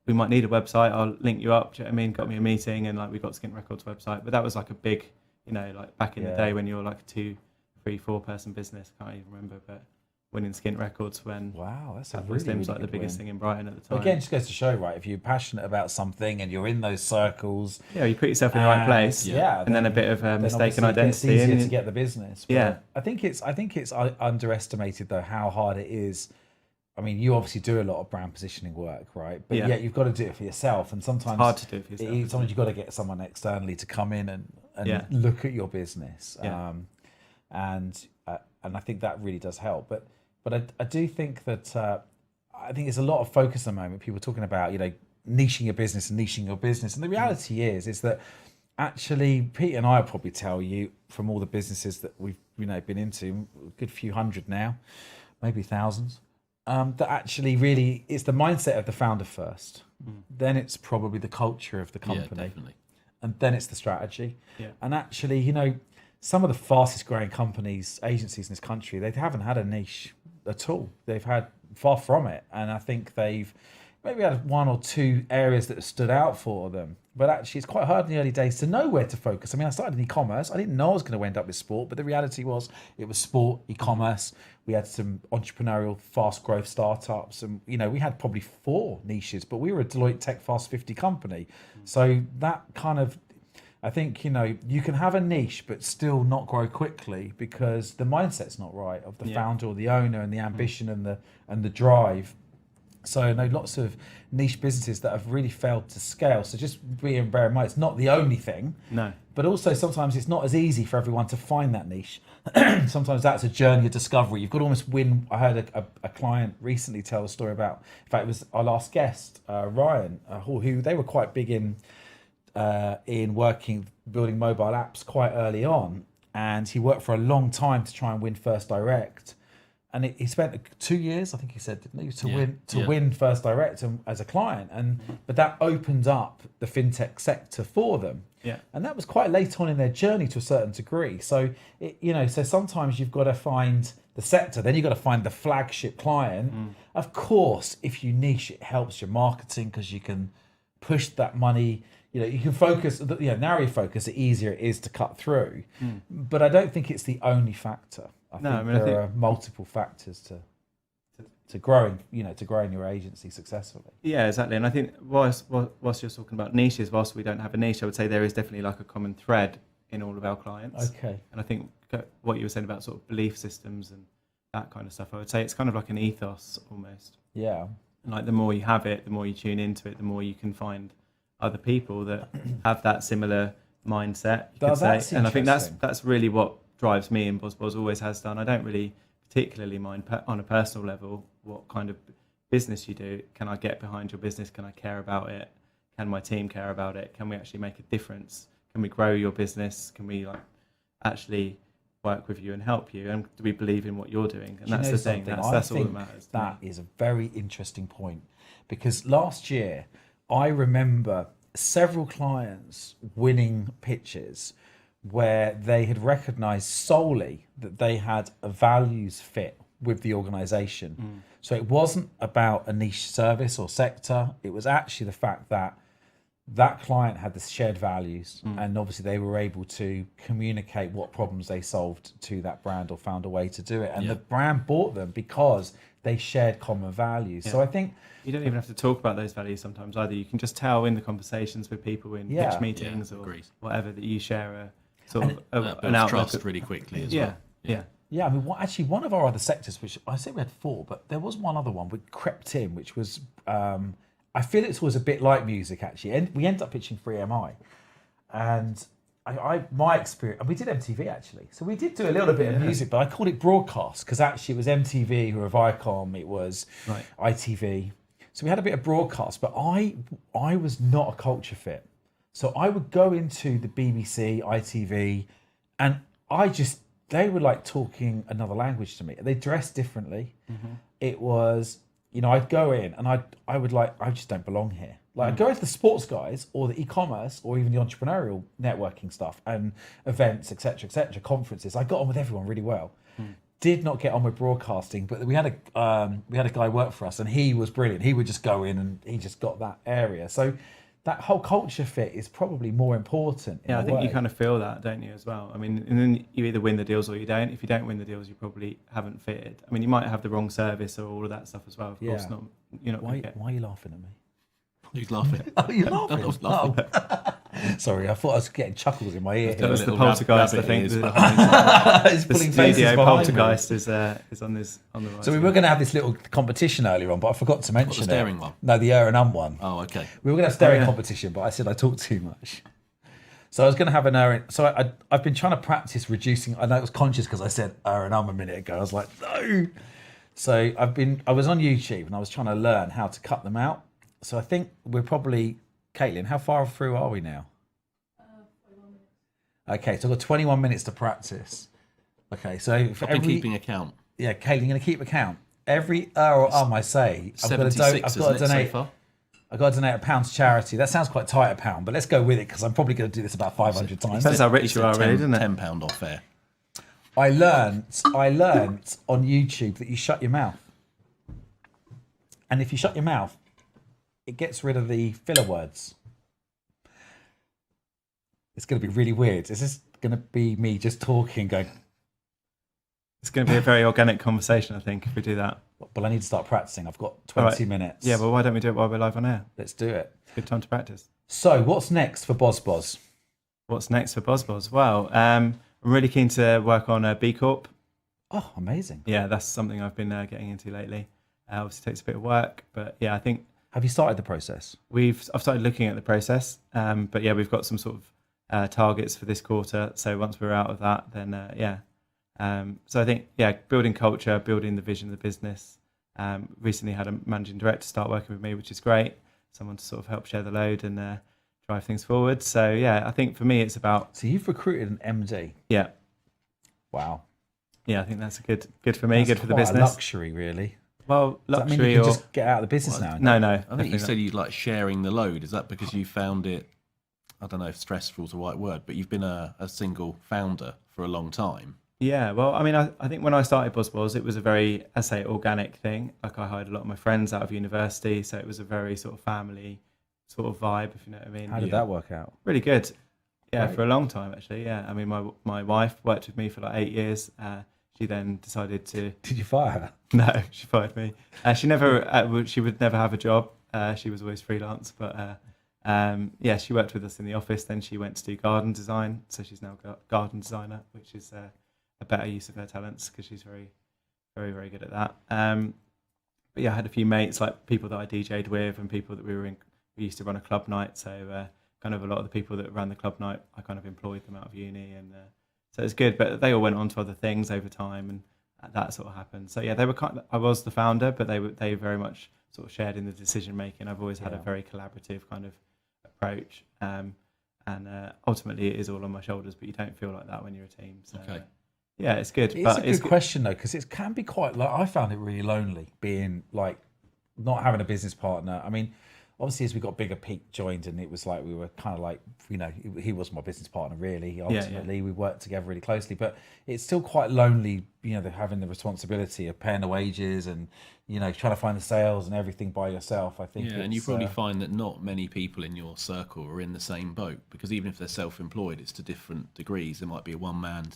we might need a website. I'll link you up. Do you know what I mean? Got me a meeting, and like we got Skint Records website. But that was like a big, like back in the day when you were like a 2, 3, 4 person business. I can't even remember, but winning Skint Records when wow, that's a Fatboy really, Slim's really like the good biggest win. thing in Brighton at the time. Again, just goes to show, right? If you're passionate about something and you're in those circles, you put yourself in the right place. and then a bit of mistaken obviously it's identity, easier and to get the business. But I think it's underestimated though how hard it is. I mean, you obviously do a lot of brand positioning work, right? But yet you've got to do it for yourself, and sometimes it's hard to do it for yourself. Sometimes you've got to get someone externally to come in and look at your business, and I think that really does help. But I do think that I think there's a lot of focus at the moment. People talking about niching your business, and the reality is that actually Pete and I will probably tell you from all the businesses that we've been into, a good few hundred now, maybe thousands. That actually really it's the mindset of the founder first, then it's probably the culture of the company, and then it's the strategy. And actually, some of the fastest growing companies, agencies in this country, they haven't had a niche at all. They've had far from it, and I think they've maybe had 1 or 2 areas that stood out for them. But actually, it's quite hard in the early days to know where to focus. I mean, I started in e-commerce. I didn't know I was going to end up with sport, but the reality was it was sport, e-commerce. We had some entrepreneurial, fast growth startups, and we had probably 4 niches. But we were a Deloitte Tech Fast 50 company, so that kind of, I think you can have a niche but still not grow quickly because the mindset's not right of the founder or the owner, and the ambition and the drive. So I know lots of niche businesses that have really failed to scale. So just bear in mind, it's not the only thing. No. But also sometimes it's not as easy for everyone to find that niche. Sometimes that's a journey of discovery. You've got to almost win. I heard a client recently tell a story about, in fact, it was our last guest, Ryan, who they were quite big in building mobile apps quite early on. And he worked for a long time to try and win First Direct. And he spent 2 years, I think he said, didn't he, win First Direct as a client, but that opened up the fintech sector for them. Yeah. And that was quite late on in their journey to a certain degree. So so sometimes you've got to find the sector, then you've got to find the flagship client. Of course, if you niche, it helps your marketing because you can push that money. You can focus, narrow your focus, the easier it is to cut through. But I don't think it's the only factor. I think there are multiple factors to growing your agency successfully. Yeah, exactly. And I think whilst you're talking about niches, whilst we don't have a niche, I would say there is definitely like a common thread in all of our clients. Okay. And I think what you were saying about sort of belief systems and that kind of stuff, I would say it's kind of like an ethos almost. Yeah. And like the more you have it, the more you tune into it, the more you can find other people that have that similar mindset. You could say. And I think that's really what drives me, and BozBoz always has done. I don't really particularly mind on a personal level what kind of business you do. Can I get behind your business? Can I care about it? Can my team care about it? Can we actually make a difference? Can we grow your business? Can we actually work with you and help you? And do we believe in what you're doing? And that's the thing. That's all that matters. That is a very interesting point, because last year I remember several clients winning pitches where they had recognized solely that they had a values fit with the organization. So it wasn't about a niche service or sector. It was actually the fact that that client had the shared values, and obviously they were able to communicate what problems they solved to that brand or found a way to do it. And the brand bought them because they shared common values. So I think you don't even have to talk about those values sometimes either. You can just tell in the conversations with people in pitch meetings or whatever that you share a sort of an outlook. Trust really quickly as well. Yeah, I mean, actually, one of our other sectors, which I say we had 4, but there was one other one which crept in, which was, I feel it was a bit like music, actually. And we ended up pitching for EMI. And my experience, and we did MTV, actually. So we did do a little bit of music, but I called it broadcast because actually it was MTV who were Viacom, it was ITV. So we had a bit of broadcast, but I was not a culture fit. So I would go into the BBC, ITV, and they were like talking another language to me. They dressed differently. It was, I'd go in and I would like, I just don't belong here. Like I'd go into the sports guys or the e-commerce or even the entrepreneurial networking stuff and events, etc., conferences. I got on with everyone really well. Did not get on with broadcasting, but we had a guy work for us and he was brilliant. He would just go in and he just got that area. So that whole culture fit is probably more important. Yeah, I think you kind of feel that, don't you, as well? I mean, and then you either win the deals or you don't. If you don't win the deals, you probably haven't fitted. I mean, you might have the wrong service or all of that stuff as well. Of course, not. You're not. Why are you laughing at me? Who's laughing? Oh, you're laughing. I was laughing. Sorry, I thought I was getting chuckles in my ear. That was the poltergeist, I think. It's pulling faces studio behind poltergeist me. is on the right. So we were going to have this little competition earlier on, but I forgot to mention the staring one? No, the one. Oh, okay. We were going to have staring competition, but I said I talked too much. So I was going to have an error. So I've been trying to practice reducing. I know it was conscious because I said and a minute ago. I was like, no. So I was on YouTube and I was trying to learn how to cut them out. So I think we're probably, Caitlin, how far through are we now? 41 minutes. Okay, so I've got 21 minutes to practice. Okay, so for I've been keeping account. Yeah, Caitlin, you're going to keep account. Every or I say, I've got to donate. So I've got to donate £1 to charity. That sounds quite tight, £1, but let's go with it because I'm probably going to do this about 500 times. Depends how rich you are, really, doesn't it? £10 off fair. I learned on YouTube that you shut your mouth, and if you shut your mouth, it gets rid of the filler words. It's going to be really weird. Is this going to be me just talking, going? It's going to be a very organic conversation, I think, if we do that. Well, I need to start practicing. I've got 20 minutes. Yeah, but why don't we do it while we're live on air? Let's do it. Good time to practice. So, what's next for BozBoz? What's next for BozBoz? Well, I'm really keen to work on a B Corp. Oh, amazing. Yeah, that's something I've been getting into lately. Obviously, takes a bit of work, but yeah, I think. Have you started the process? I've started looking at the process, but yeah, we've got some sort of targets for this quarter. So once we're out of that, then so I think building culture, building the vision of the business. Recently had a managing director start working with me, which is great. Someone to sort of help share the load and drive things forward. So yeah, I think for me it's about. So you've recruited an MD. Yeah. Wow. Yeah, I think that's good for me, That's good for the quite a business. luxury, really. Well, Does that mean luxury you can or just get out of the business now? no. I think you said you like sharing the load. Is that because you found it? I don't know if stressful is the right word, but you've been a single founder for a long time. Yeah, well, I mean, I think when I started BozBoz, it was a very, I say, organic thing. Like I hired a lot of my friends out of university, so it was a very sort of family sort of vibe, if you know what I mean. How did that work out? Really good. Yeah, Great. for a long time actually. Yeah, I mean, my wife worked with me for like 8 years. She then decided to. Did you fire her? No, she fired me. She would never have a job. She was always freelance, but yeah, she worked with us in the office. Then she went to do garden design, so she's now a garden designer, which is a better use of her talents because she's very, very, very good at that. But yeah, I had a few mates, like people that I DJ'd with, and people that we used to run a club night. So kind of a lot of the people that ran the club night, I kind of employed them out of uni, and so it's good. But they all went on to other things over time, and that sort of happened. So yeah, they were I was the founder, but they very much sort of shared in the decision making. I've always had a very collaborative kind of approach, and ultimately it is all on my shoulders. But you don't feel like that when you're a team. So, okay. Yeah, it's good. It's a good question though, because it can be quite. Like I found it really lonely being like not having a business partner. I mean, obviously as we got bigger, Pete joined, and it was like we were kind of like, he was my business partner really. Ultimately, we worked together really closely, but it's still quite lonely, having the responsibility of paying the wages and trying to find the sales and everything by yourself. I think, and you probably find that not many people in your circle are in the same boat, because even if they're self-employed, it's to different degrees. There might be a one-man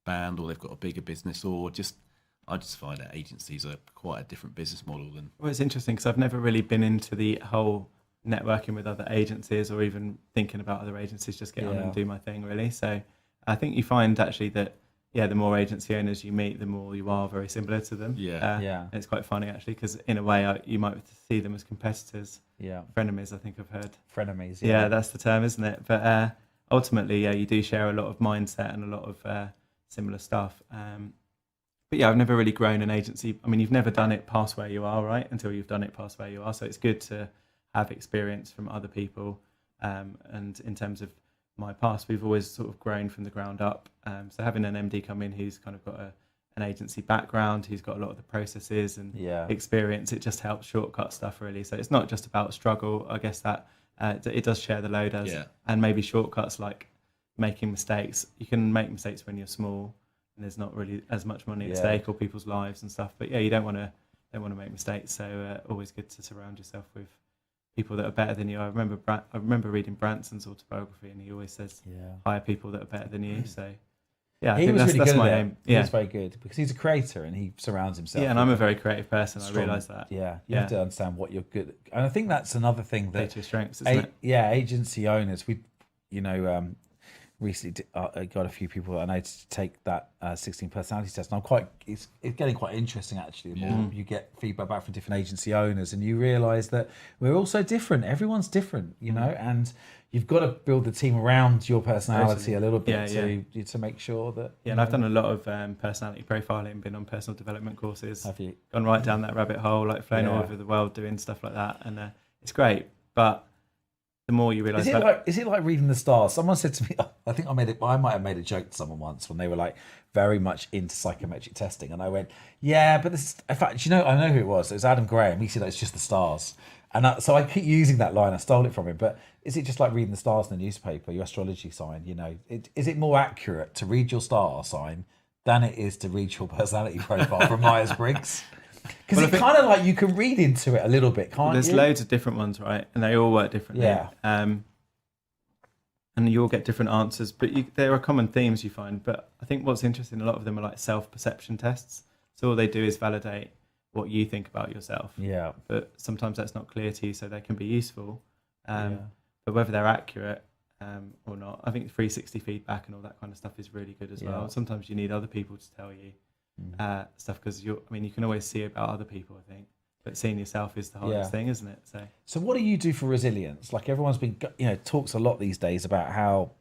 band, or they've got a bigger business, or I just find that agencies are quite a different business model than. Well, it's interesting because I've never really been into the whole networking with other agencies, or even thinking about other agencies. Just get on and do my thing, really. So I think you find actually that the more agency owners you meet, the more you are very similar to them. And it's quite funny actually, because in a way you might see them as competitors. Frenemies, I think I've heard. Frenemies. Yeah, that's the term, isn't it? But ultimately, you do share a lot of mindset and a lot of similar stuff. But I've never really grown an agency. I mean, you've never done it past where you are, right? Until you've done it past where you are. So it's good to have experience from other people. And in terms of my past, we've always sort of grown from the ground up. So having an MD come in who's kind of got an agency background, who's got a lot of the processes and experience, it just helps shortcut stuff really. So it's not just about struggle. I guess that it does share the load and maybe shortcuts like making mistakes. You can make mistakes when you're small, and there's not really as much money at stake or people's lives and stuff. But you don't want to make mistakes. So always good to surround yourself with people that are better than you. I remember reading Branson's autobiography, and he always says hire people that are better than you. So I think that's my aim. He was very good because he's a creator and he surrounds himself. Yeah, and I'm a very creative person. I realise that. Yeah, you have to understand what you're good at. And I think that's another thing that your strengths, isn't it? Yeah, agency owners. We, recently I got a few people that I know to take that 16 personality test, and it's getting quite interesting actually. The more you get feedback back from different agency owners, and you realise that we're all so different. Everyone's different, and you've got to build the team around your personality a little bit to make sure that. Yeah, and I've done a lot of personality profiling, been on personal development courses. Have you gone right down that rabbit hole, like flown all over the world doing stuff like that, and it's great, but. The more you realise, is it like reading the stars? Someone said to me, I think I might have made a joke to someone once when they were like very much into psychometric testing, and I went, yeah, but this. In fact, I know who it was. It was Adam Graham. He said it's just the stars, and so I keep using that line. I stole it from him. But is it just like reading the stars in the newspaper, your astrology sign? Is it more accurate to read your star sign than it is to read your personality profile from Myers-Briggs? Because it's kind of like you can read into it a little bit, can't you? There's loads of different ones, right? And they all work differently. Yeah. And you all get different answers, but there are common themes you find. But I think what's interesting, a lot of them are like self-perception tests. So all they do is validate what you think about yourself. Yeah. But sometimes that's not clear to you, so they can be useful. But whether they're accurate or not, I think 360 feedback and all that kind of stuff is really good as well. Sometimes you need other people to tell you. Stuff because you can always see about other people, I think, but seeing yourself is the hardest thing, isn't it? So what do you do for resilience? Like everyone's been talks a lot these days about how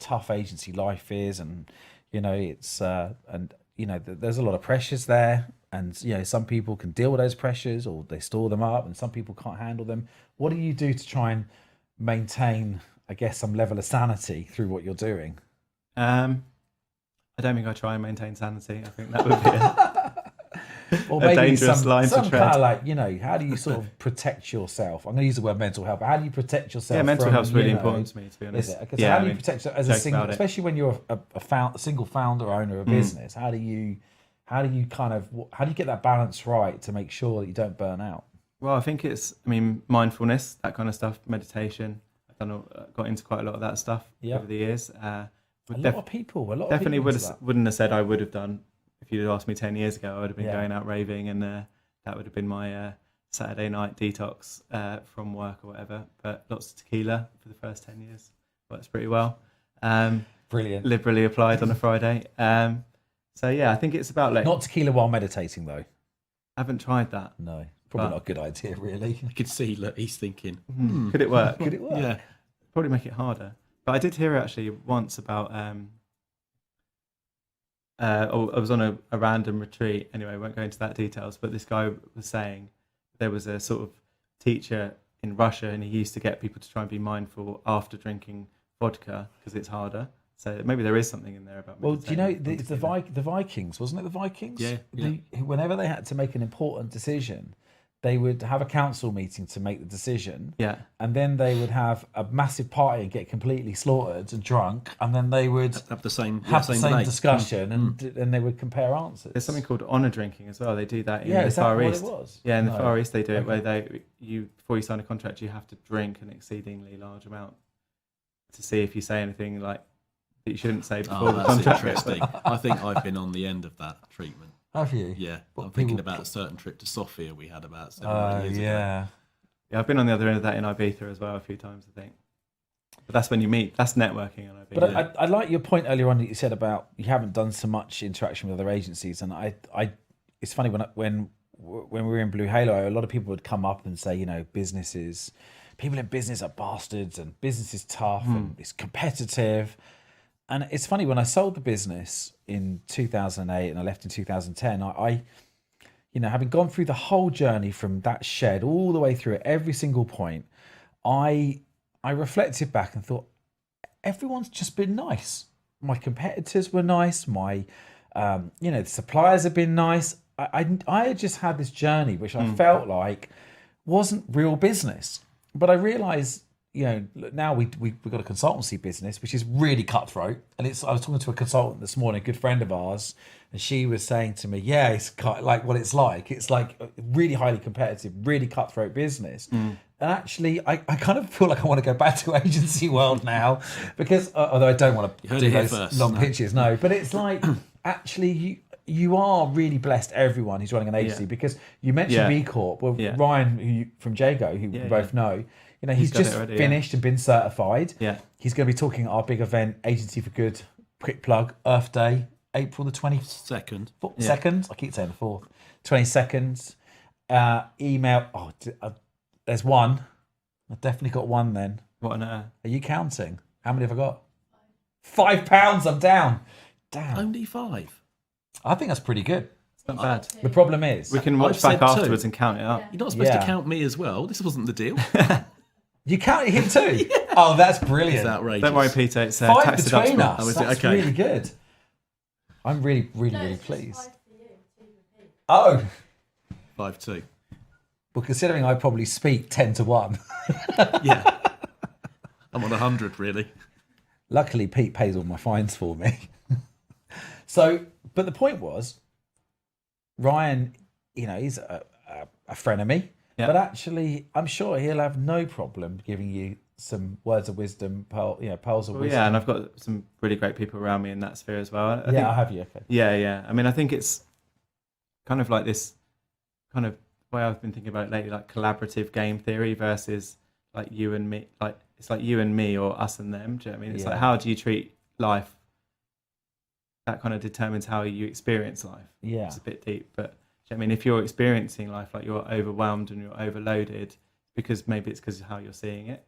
tough agency life is, and it's there's a lot of pressures there, and some people can deal with those pressures or they store them up, and some people can't handle them. What do you do to try and maintain, I guess, some level of sanity through what you're doing? I don't think I try and maintain sanity. I think that would be or maybe a dangerous line to tread. Kind of like, how do you sort of protect yourself? I'm going to use the word mental health, but how do you protect yourself? Yeah, mental health's really important to me, to be honest. Is it? How do you protect yourself as a single, especially when you're a single founder owner of a business? How do you get that balance right to make sure that you don't burn out? Well, I think it's, mindfulness, that kind of stuff, meditation. Got into quite a lot of that stuff over the years. A lot of people wouldn't have said I would have done if you'd asked me 10 years ago. I would have been going out raving, and that would have been my Saturday night detox from work or whatever. But lots of tequila for the first 10 years works pretty well. Brilliant. Liberally applied on a Friday. So I think it's about not tequila while meditating though. I haven't tried that. No, probably not a good idea really. I could see he's thinking, could it work? Could it work? Yeah, probably make it harder. But I did hear actually once about, I was on a random retreat, anyway, I won't go into that details, but this guy was saying there was a sort of teacher in Russia, and he used to get people to try and be mindful after drinking vodka because it's harder. So maybe there is something in there about meditating. Well, do you know the Vikings, wasn't it the Vikings? Yeah. Whenever they had to make an important decision, they would have a council meeting to make the decision. Yeah. And then they would have a massive party and get completely slaughtered and drunk. And then they would Have the same same debate. discussion and they would compare answers. There's something called honour drinking as well. They do that in Yeah, the is that Far what East. it was? Yeah, in the No. Far East they do it Okay. where before you sign a contract you have to drink an exceedingly large amount to see if you say anything like that you shouldn't say before Oh, the that's contract. interesting. I think I've been on the end of that treatment. Have you? Yeah, What, I'm thinking people- about a certain trip to Sofia we had about 7 or 8 years ago. Yeah. Yeah, I've been on the other end of that in Ibiza as well a few times, I think. But that's when you meet. That's networking in Ibiza. But I like your point earlier on that you said about you haven't done so much interaction with other agencies, and it's funny when we were in Blue Halo, a lot of people would come up and say, people in business are bastards, and business is tough and it's competitive. And it's funny, when I sold the business in 2008 and I left in 2010, I having gone through the whole journey from that shed all the way through at every single point, I reflected back and thought, everyone's just been nice. My competitors were nice. My, the suppliers have been nice. I had just had this journey, which I felt like wasn't real business. But I realised, now we've got a consultancy business, which is really cutthroat. And I was talking to a consultant this morning, a good friend of ours, and she was saying to me, yeah, it's like what it's like. It's like a really highly competitive, really cutthroat business. And actually, I kind of feel like I want to go back to agency world now, because although I don't want to do those long pitches, no. But it's like, actually, you are really blessed, everyone who's running an agency, because you mentioned B Corp. Well, Ryan from Jago, who we both know, he's just already, finished and been certified. Yeah. He's going to be talking at our big event, Agency for Good, quick plug, Earth Day, April the 22nd. Second. I keep saying the 4th. 22nd. Email. There's one. I've definitely got one then. What on earth? Are you counting? How many have I got? £5. I'm down. Damn. Only 5. I think that's pretty good. It's not bad. The problem is, We can watch I've back said two. afterwards and count it up. You're not supposed Yeah. to count me as well. This wasn't the deal. you counted him too. Oh, that's brilliant. It's outrageous. Don't worry, Peter. It's 5 tax between deductible. us. Oh, is it? That's Okay. really good. I'm really, really, No, really it's just pleased. 5 for you, 2 for Pete. Oh, 5-2. well, considering I probably speak 10 to 1. Yeah. I'm on 100, really. Luckily, Pete pays all my fines for me. So, but the point was, Ryan, he's a frenemy, but actually, I'm sure he'll have no problem giving you some words of wisdom, pearls of Well, wisdom. yeah, and I've got some really great people around me in that sphere as well. I think, I have you. Okay. Yeah. I mean, I think it's kind of like this kind of way I've been thinking about it lately, like collaborative game theory versus like you and me. Like it's like you and me or us and them. Do you know what I mean? It's like, how do you treat life? That kind of determines how you experience life. Yeah. It's a bit deep, but do you know what I mean, if you're experiencing life like you're overwhelmed and you're overloaded, maybe it's because of how you're seeing it,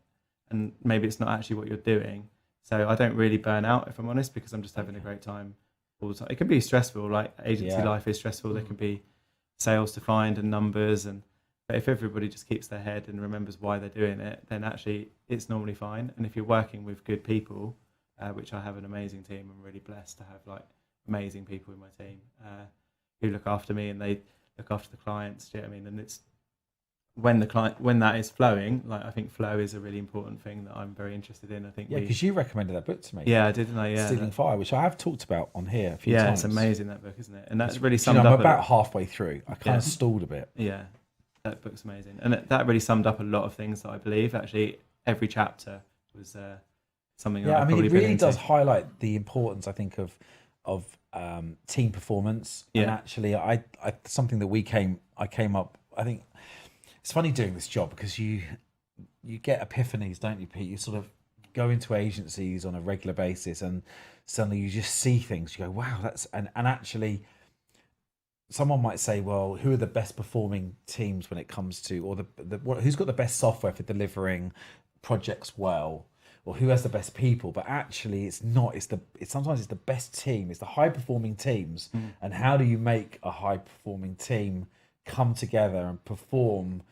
and maybe it's not actually what you're doing. So I don't really burn out, if I'm honest, because I'm just having a great time all the time. It can be stressful, like agency life is stressful. There can be sales to find and numbers, but if everybody just keeps their head and remembers why they're doing it, then actually it's normally fine. And if you're working with good people, which I have an amazing team, I'm really blessed to have like amazing people in my team who look after me and they look after the clients. Do you know what I mean? And it's when that is flowing, like I think flow is a really important thing that I'm very interested in. I think because you recommended that book to me. Yeah, I did, didn't I? Yeah, Stealing Fire, which I have talked about on here a few times. It's amazing, that book, isn't it? And that's really I'm summed up. about halfway through. I kind of stalled a bit. Yeah, that book's amazing, and that really summed up a lot of things that I believe. Actually, every chapter was something. Yeah, that I've probably it been really into. does highlight the importance, I think, of team performance. Yeah. And actually, I something that I came up. I think it's funny doing this job because you get epiphanies, don't you, Pete? You sort of go into agencies on a regular basis, and suddenly you just see things. You go, wow, that's and actually. Someone might say, well, who are the best performing teams when it comes to, or who's got the best software for delivering projects well, or who has the best people? But actually, it's not. Sometimes it's the best team. It's the high performing teams. And how do you make a high performing team come together and perform,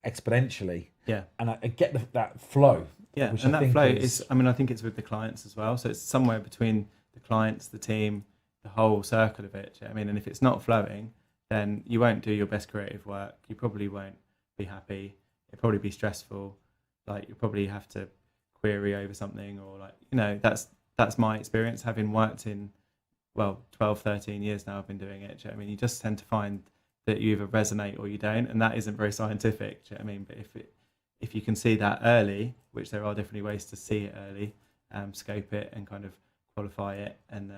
exponentially? Yeah. And I get that flow. Yeah, which and I that think flow is. I mean, I think it's with the clients as well. So it's somewhere between the clients, the team, the whole circle of it. Do you know what I mean? And if it's not flowing, then you won't do your best creative work. You probably won't be happy. It'll probably be stressful. Like you'll probably have to query over something, or like, you know, that's my experience having worked in, well, 12, 13 years now I've been doing it. Do you know what I mean? You just tend to find that you either resonate or you don't, and that isn't very scientific. Do you know what I mean? But if you can see that early, which there are definitely ways to see it early, scope it and kind of qualify it, and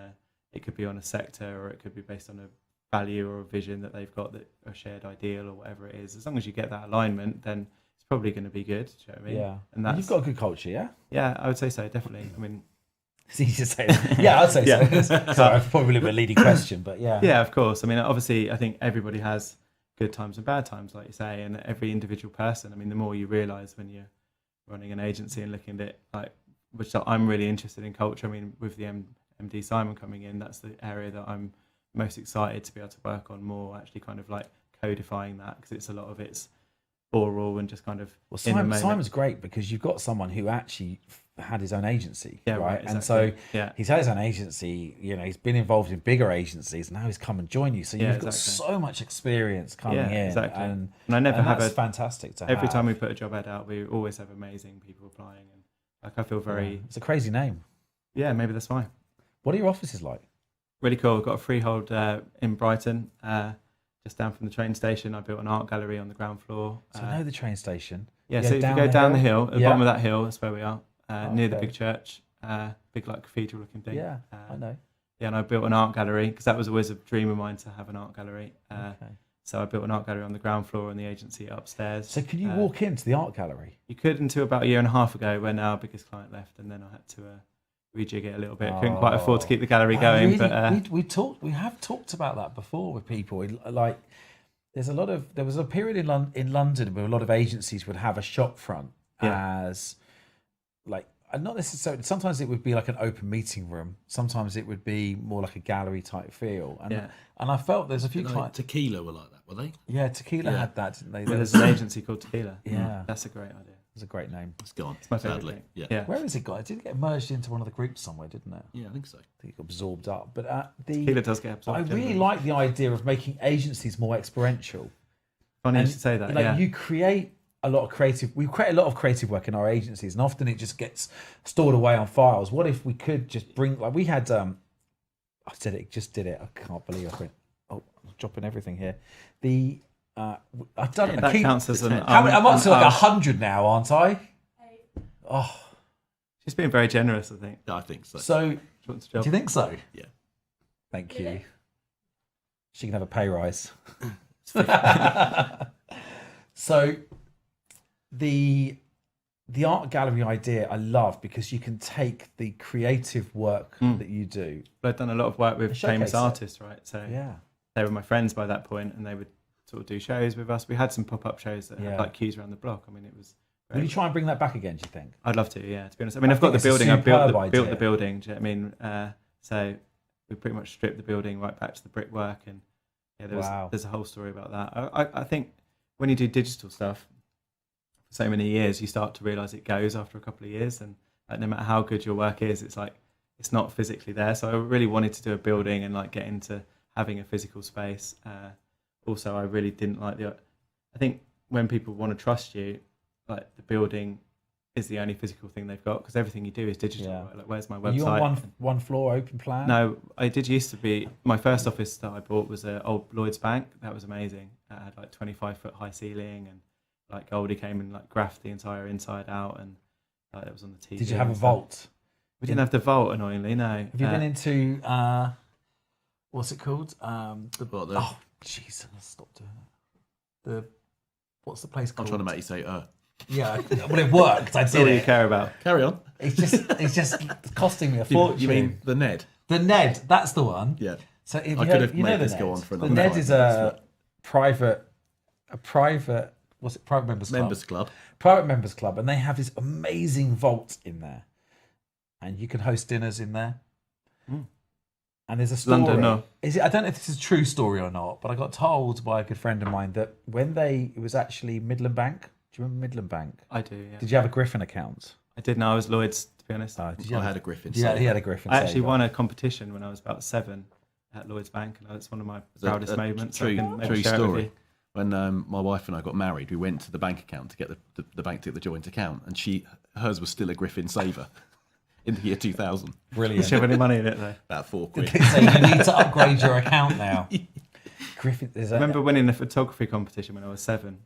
it could be on a sector, or it could be based on a value or a vision that they've got, that a shared ideal or whatever it is. As long as you get that alignment, then it's probably going to be good. Do you know what I mean? Yeah. And that's, you've got a good culture, yeah? yeah, I would say so, definitely. I mean, It's easy to say that. Yeah, I'd say so. Sorry, probably a bit of a leading question, but yeah. yeah, of course. I mean, obviously, I think everybody has good times and bad times, like you say, and every individual person. I mean, the more you realise when you're running an agency and looking at it, like, which I'm really interested in culture. I mean, with the MD Simon coming in, that's the area that I'm most excited to be able to work on more, actually kind of like codifying that, because it's a lot of it's oral and just kind of Well, in the moment. Simon's great because you've got someone who actually had his own agency, Yeah, right? right, And so exactly. he's had his own agency, you know, he's been involved in bigger agencies, and now he's come and joined you. So Yeah, you've got so much experience coming in. Exactly. And I never have that's fantastic to every have. time we put a job ad out, we always have amazing people applying, and like I feel very It's a crazy name. maybe that's why. What are your offices like? Really cool. We've got a freehold in Brighton, just down from the train station. I built an art gallery on the ground floor. So I know the train station. Yeah, You so if you go down the hill, at the Yeah. bottom of that hill, that's where we are, near the okay. big church, big like cathedral looking thing. Yeah, I know. Yeah, and I built an art gallery because that was always a dream of mine to have an art gallery. Okay. So I built an art gallery on the ground floor and the agency upstairs. So can you walk into the art gallery? You could until about a year and a half ago when our biggest client left, and then I had to rejig it a little bit. Couldn't quite afford to keep the gallery going, Really, but we have talked about that before with people. Like, there was a period in London where a lot of agencies would have a shop front as like, not necessarily. Sometimes it would be like an open meeting room. Sometimes it would be more like a gallery type feel. And I felt there's a few clients. Tequila were like that, were they? Yeah, Tequila had that, didn't they? there's an agency called Tequila. Yeah. That's a great idea. It's a great name. It's gone. It's my favourite Sadly. thing. Yeah. Where is it, guys? Did it get merged into one of the groups somewhere? Didn't it? Yeah, I think so. I think it got absorbed up. But Tequila does get I absorbed. really like the idea of making agencies more experiential. Funny you And, should say that. Like, yeah. you create a lot of creative. We create a lot of creative work in our agencies, and often it just gets stored away on files. What if we could just bring, like, we had I said it, just did it. I can't believe I went. Oh, I'm dropping everything here. I've done it. That counts as an. I'm up to like 100 now, aren't I? Oh, She's being very generous, I think. Yeah, I think so. so She wants a do job. you think so? Yeah. Thank you. She can have a pay rise. So the art gallery idea I love, because you can take the creative work that you do. I've done a lot of work with showcase famous it. artists, right? So Yeah. they were my friends by that point, and they would sort of do shows with us. We had some pop-up shows that Yeah. had like queues around the block. I mean, it was. Will you try and bring that back again, do you think? I'd love to, yeah. To be honest, I mean, I I've got think the it's a building. I built superb the idea. building. Do you know what I mean? So we pretty much stripped the building right back to the brickwork, and yeah, there's a whole story about that. I think when you do digital stuff for so many years, you start to realise it goes after a couple of years, and like, no matter how good your work is, it's like it's not physically there. So I really wanted to do a building and like get into having a physical space. Also, I really didn't like I think when people want to trust you, like the building is the only physical thing they've got, because everything you do is digital. Yeah. Right? Like, where's my Are website? you on one floor open plan? No, I did used to be. My first office that I bought was an old Lloyd's Bank. That was amazing. It had like 25-foot high ceiling, and like Goldie came and like graphed the entire inside out, and it was on the TV. Did you have a and stuff. vault? We didn't have the vault, annoyingly. No. Have you been into what's it called? What, Oh, jeez, stop doing it. What's the place I'm called? trying to make you say, Yeah, well, it worked. I That's all did you it. care about. Carry on. It's just costing me a fortune. You mean the Ned? the Ned? That's the one. Yeah. So if I you could have you know made the this Ned. go on for The another Ned 5 is minutes, a private. What's it? Private members club. Members Club. Private members club, and they have this amazing vault in there, and you can host dinners in there. And there's a story. London, no. Is it? I don't know if this is a true story or not, but I got told by a good friend of mine that it was actually Midland Bank. Do you remember Midland Bank? I do, yeah. Did you have a Griffin account? I did know I was Lloyd's, to be honest. Did you I have had a Griffin. Yeah, so- he had a Griffin. I so actually you won a competition when I was about 7, at Lloyd's Bank, and that's one of my It's a- proudest a moments. True, I can maybe true share it with story. you. When my wife and I got married, we went to the bank account to get the bank to get the joint account, and hers was still a Griffin Saver in the year 2000. Brilliant. Did you have any money in it though? About £4. So you need to upgrade your account now. Griffin, I remember winning a photography competition when I was 7.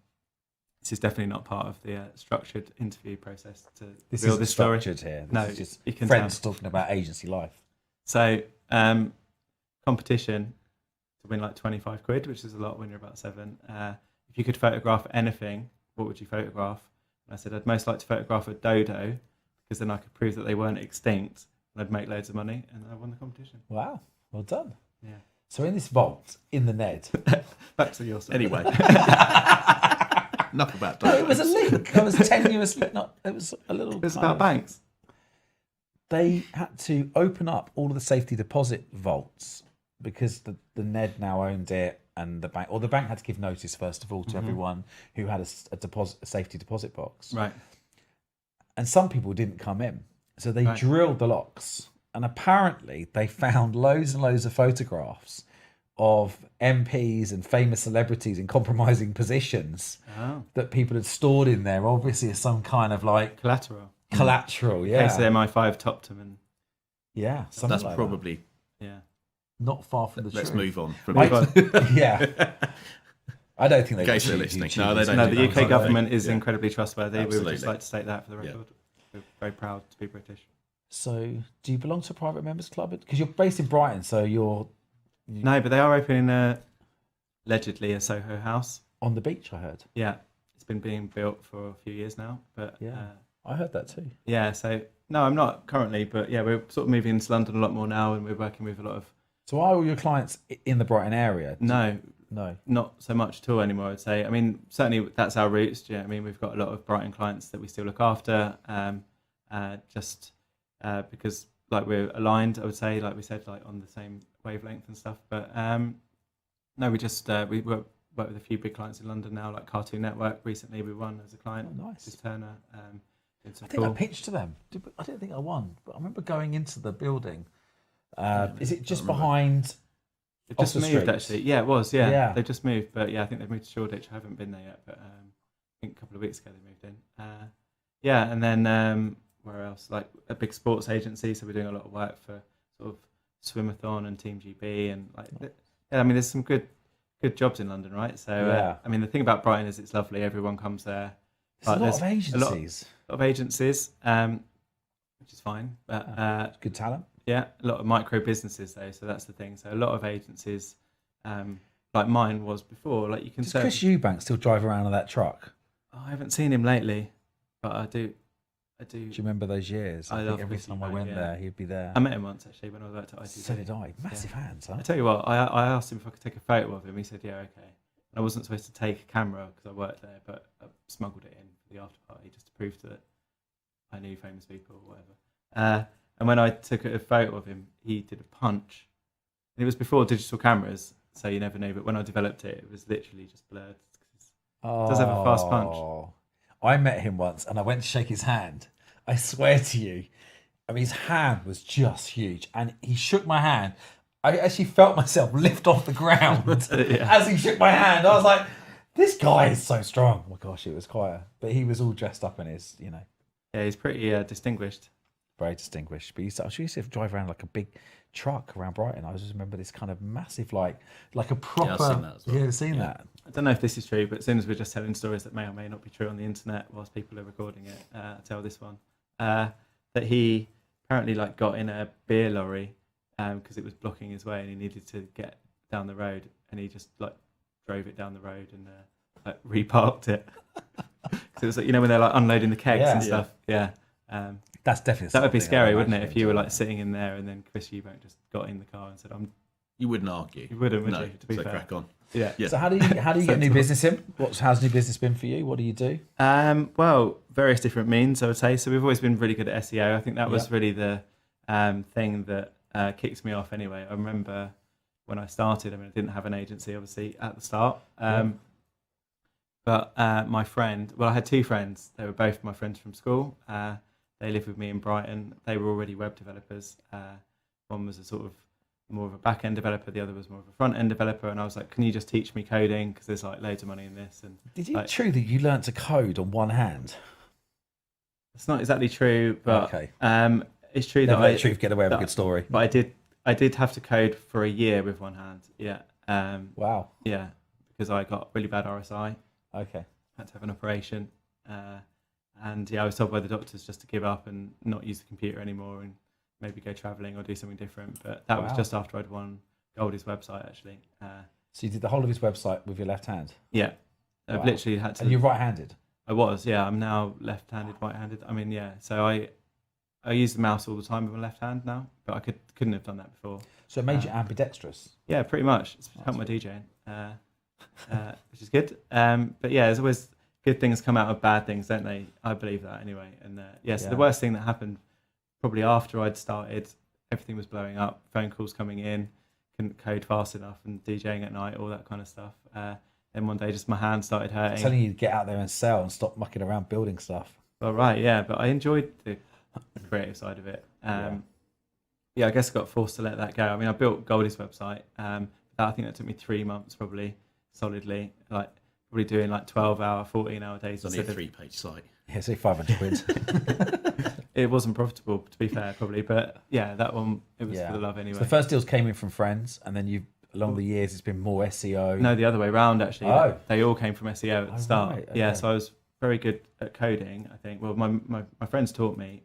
This is definitely not part of the structured interview process to this reveal is this story. structured here. This No, is just you can friends talking about agency life. So, competition to win like 25 quid, which is a lot when you're about 7. If you could photograph anything, what would you photograph? And I said I'd most like to photograph a dodo because then I could prove that they weren't extinct and I'd make loads of money, and I won the competition. Wow, well done. Yeah. So in this vault, in the Ned, Back to your story. Anyway, enough about no, that. it was a link. It was tenuously not. It was a little. It was kind about of- banks. They had to open up all of the safety deposit vaults because the Ned now owned it, and the bank had to give notice first of all to everyone who had a safety deposit box. Right. And some people didn't come in, so they Right. drilled the locks, and apparently they found loads and loads of photographs of MPs and famous celebrities in compromising positions Oh. that people had stored in there, obviously as some kind of like Collateral. collateral. In Yeah, case the MI5 topped them, and yeah, something That's like probably. yeah. that. Not far from the Let's truth. move on from I- it. yeah, I don't think they. In case they're do listening. YouTube No, they and don't stuff. No, do the that. UK Sorry. government is Yeah. incredibly trustworthy. We would Absolutely. just like to state that for the Yeah. record. We're very proud to be British. So, do you belong to a private members club? Because you're based in Brighton, so you're No, but they are opening allegedly a Soho house. on the beach. I heard. Yeah, it's been being built for a few years now. But Yeah. I heard that too. yeah, so no, I'm not currently, but yeah, we're sort of moving into London a lot more now, and we're working with a lot of So, are all your clients in the Brighton area? no, No. not so much at all anymore. I'd say. I mean, certainly that's our roots. Do you know what I mean? We've got a lot of Brighton clients that we still look after, just because like we're aligned. I would say, like we said, like on the same wavelength and stuff. But no, we just we work with a few big clients in London now, like Cartoon Network. Recently, we won as a client. Oh, nice. This Turner. Did some I think I cool- pitched to them. I don't think I won, but I remember going into the building. Is it just remember. behind? They've just Oxford moved Street? actually. Yeah, it was. Yeah. Yeah. They've just moved, but yeah, I think they've moved to Shoreditch. I haven't been there yet, but I think a couple of weeks ago they moved in. Yeah, and then where else? Like a big sports agency, so we're doing a lot of work for sort of Swimathon and Team GB, and like yeah, I mean, there's some good jobs in London, right? So Yeah. I mean, the thing about Brighton is it's lovely. Everyone comes there. There's a lot of there's agencies. A lot of agencies, which is fine, but Good talent. yeah, a lot of micro businesses though, so that's the thing. So a lot of agencies, like mine was before, like you can Does say, Chris Eubank still drive around on that truck? oh, I haven't seen him lately, but I do. Do you remember those years? I I think love every Chris time I Eubank, went yeah. there, he'd be there. I met him once actually when I worked at ITV. So did I. Massive hands, huh? I tell you what, I asked him if I could take a photo of him. He said, yeah, okay. And I wasn't supposed to take a camera because I worked there, but I smuggled it in for the after party just to prove that I knew famous people or whatever. And when I took a photo of him, he did a punch. And it was before digital cameras, so you never know. But when I developed it, it was literally just blurred. Does have a fast punch. I met him once and I went to shake his hand. I swear to you. I mean, his hand was just huge. And he shook my hand. I actually felt myself lift off the ground as he shook my hand. I was like, this guy is so strong. Oh my gosh, it was quite but he was all dressed up in his, Yeah, he's pretty distinguished. very distinguished. But I used to drive around like a big truck around Brighton. I just remember this kind of massive, like a proper. I've seen that as well. Yeah, I've seen that. I don't know if this is true, but as soon as we're just telling stories that may or may not be true on the internet whilst people are recording it, I'll tell this one. That he apparently like got in a beer lorry because it was blocking his way and he needed to get down the road, and he just like drove it down the road and like reparked it. So it was like, when they're like unloading the kegs and stuff. Yeah. That's definitely That would be something scary, I'd wouldn't it? imagine If you were doing. like sitting in there and then Chris Eubank just got in the car and said, You wouldn't argue. You wouldn't, would no, you, to be so fair? crack on. yeah. Yeah. So how do you get new business in? How's new business been for you? What do you do? Well, various different means, I would say. So we've always been really good at SEO. I think that was Yeah. really the thing that kicked me off anyway. I remember when I started, I didn't have an agency, obviously, at the start. But my friend, I had two friends. They were both my friends from school. They lived with me in Brighton. They were already web developers. One was a sort of more of a back-end developer, the other was more of a front-end developer, and I was like, can you just teach me coding, because there's like loads of money in this. And Did you like, true that you learnt to code on one hand? it's not exactly true, but Okay. it's true Never that let the truth get away with a good story. But I did have to code for a year with one hand. Yeah. Wow. Yeah, because I got really bad RSI. Okay. Had to have an operation, and yeah, I was told by the doctors just to give up and not use the computer anymore, and maybe go travelling or do something different. But that was just after I'd won Goldie's website, actually. So you did the whole of his website with your left hand? Yeah, I've literally had to. And you're right-handed? I was, yeah. I'm now left-handed, right-handed. I mean, yeah. So I use the mouse all the time with my left hand now, but I couldn't have done that before. So it made you ambidextrous? Yeah, pretty much. It's helped my DJing, which is good. But yeah, there's always good things come out of bad things, don't they? I believe that anyway. And so the worst thing that happened probably after I'd started, everything was blowing up, phone calls coming in, couldn't code fast enough, and DJing at night, all that kind of stuff. Then one day, just my hand started hurting. I'm telling you to get out there and sell and stop mucking around building stuff. Well, right, yeah, but I enjoyed the creative side of it. Yeah, I guess I got forced to let that go. I mean, I built Goldie's website. I think that took me 3 months probably, solidly, like probably doing like 12-hour, 14-hour days. It's only a 3-page site. Yeah, say 500 quid. It wasn't profitable, to be fair, probably, but yeah, that one, it was for the love anyway. So the first deals came in from friends, and then you, along the years, it's been more SEO. No, the other way around, actually. Oh. They all came from SEO at the start. Right, okay. Yeah, so I was very good at coding, I think. Well, my friends taught me,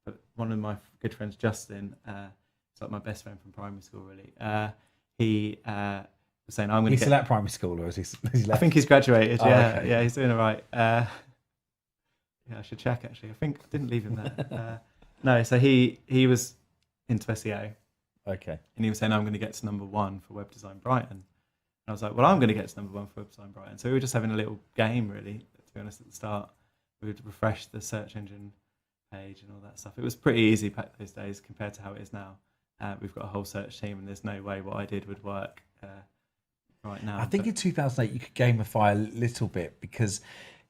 but one of my good friends, Justin, it's like my best friend from primary school, really. He was saying, I'm going to He's still at primary school, or is he left? I think he's graduated, Oh, yeah. okay. Yeah, he's doing all right. Yeah, I should check, actually. I think I didn't leave him there. No, so he was into SEO. Okay. And he was saying, I'm going to get to #1 for Web Design Brighton. And I was like, well, I'm going to get to #1 for Web Design Brighton. So we were just having a little game, really, to be honest, at the start. We would refresh the search engine page and all that stuff. It was pretty easy back those days compared to how it is now. We've got a whole search team, and there's no way what I did would work right now. I think in 2008 you could gamify a little bit, because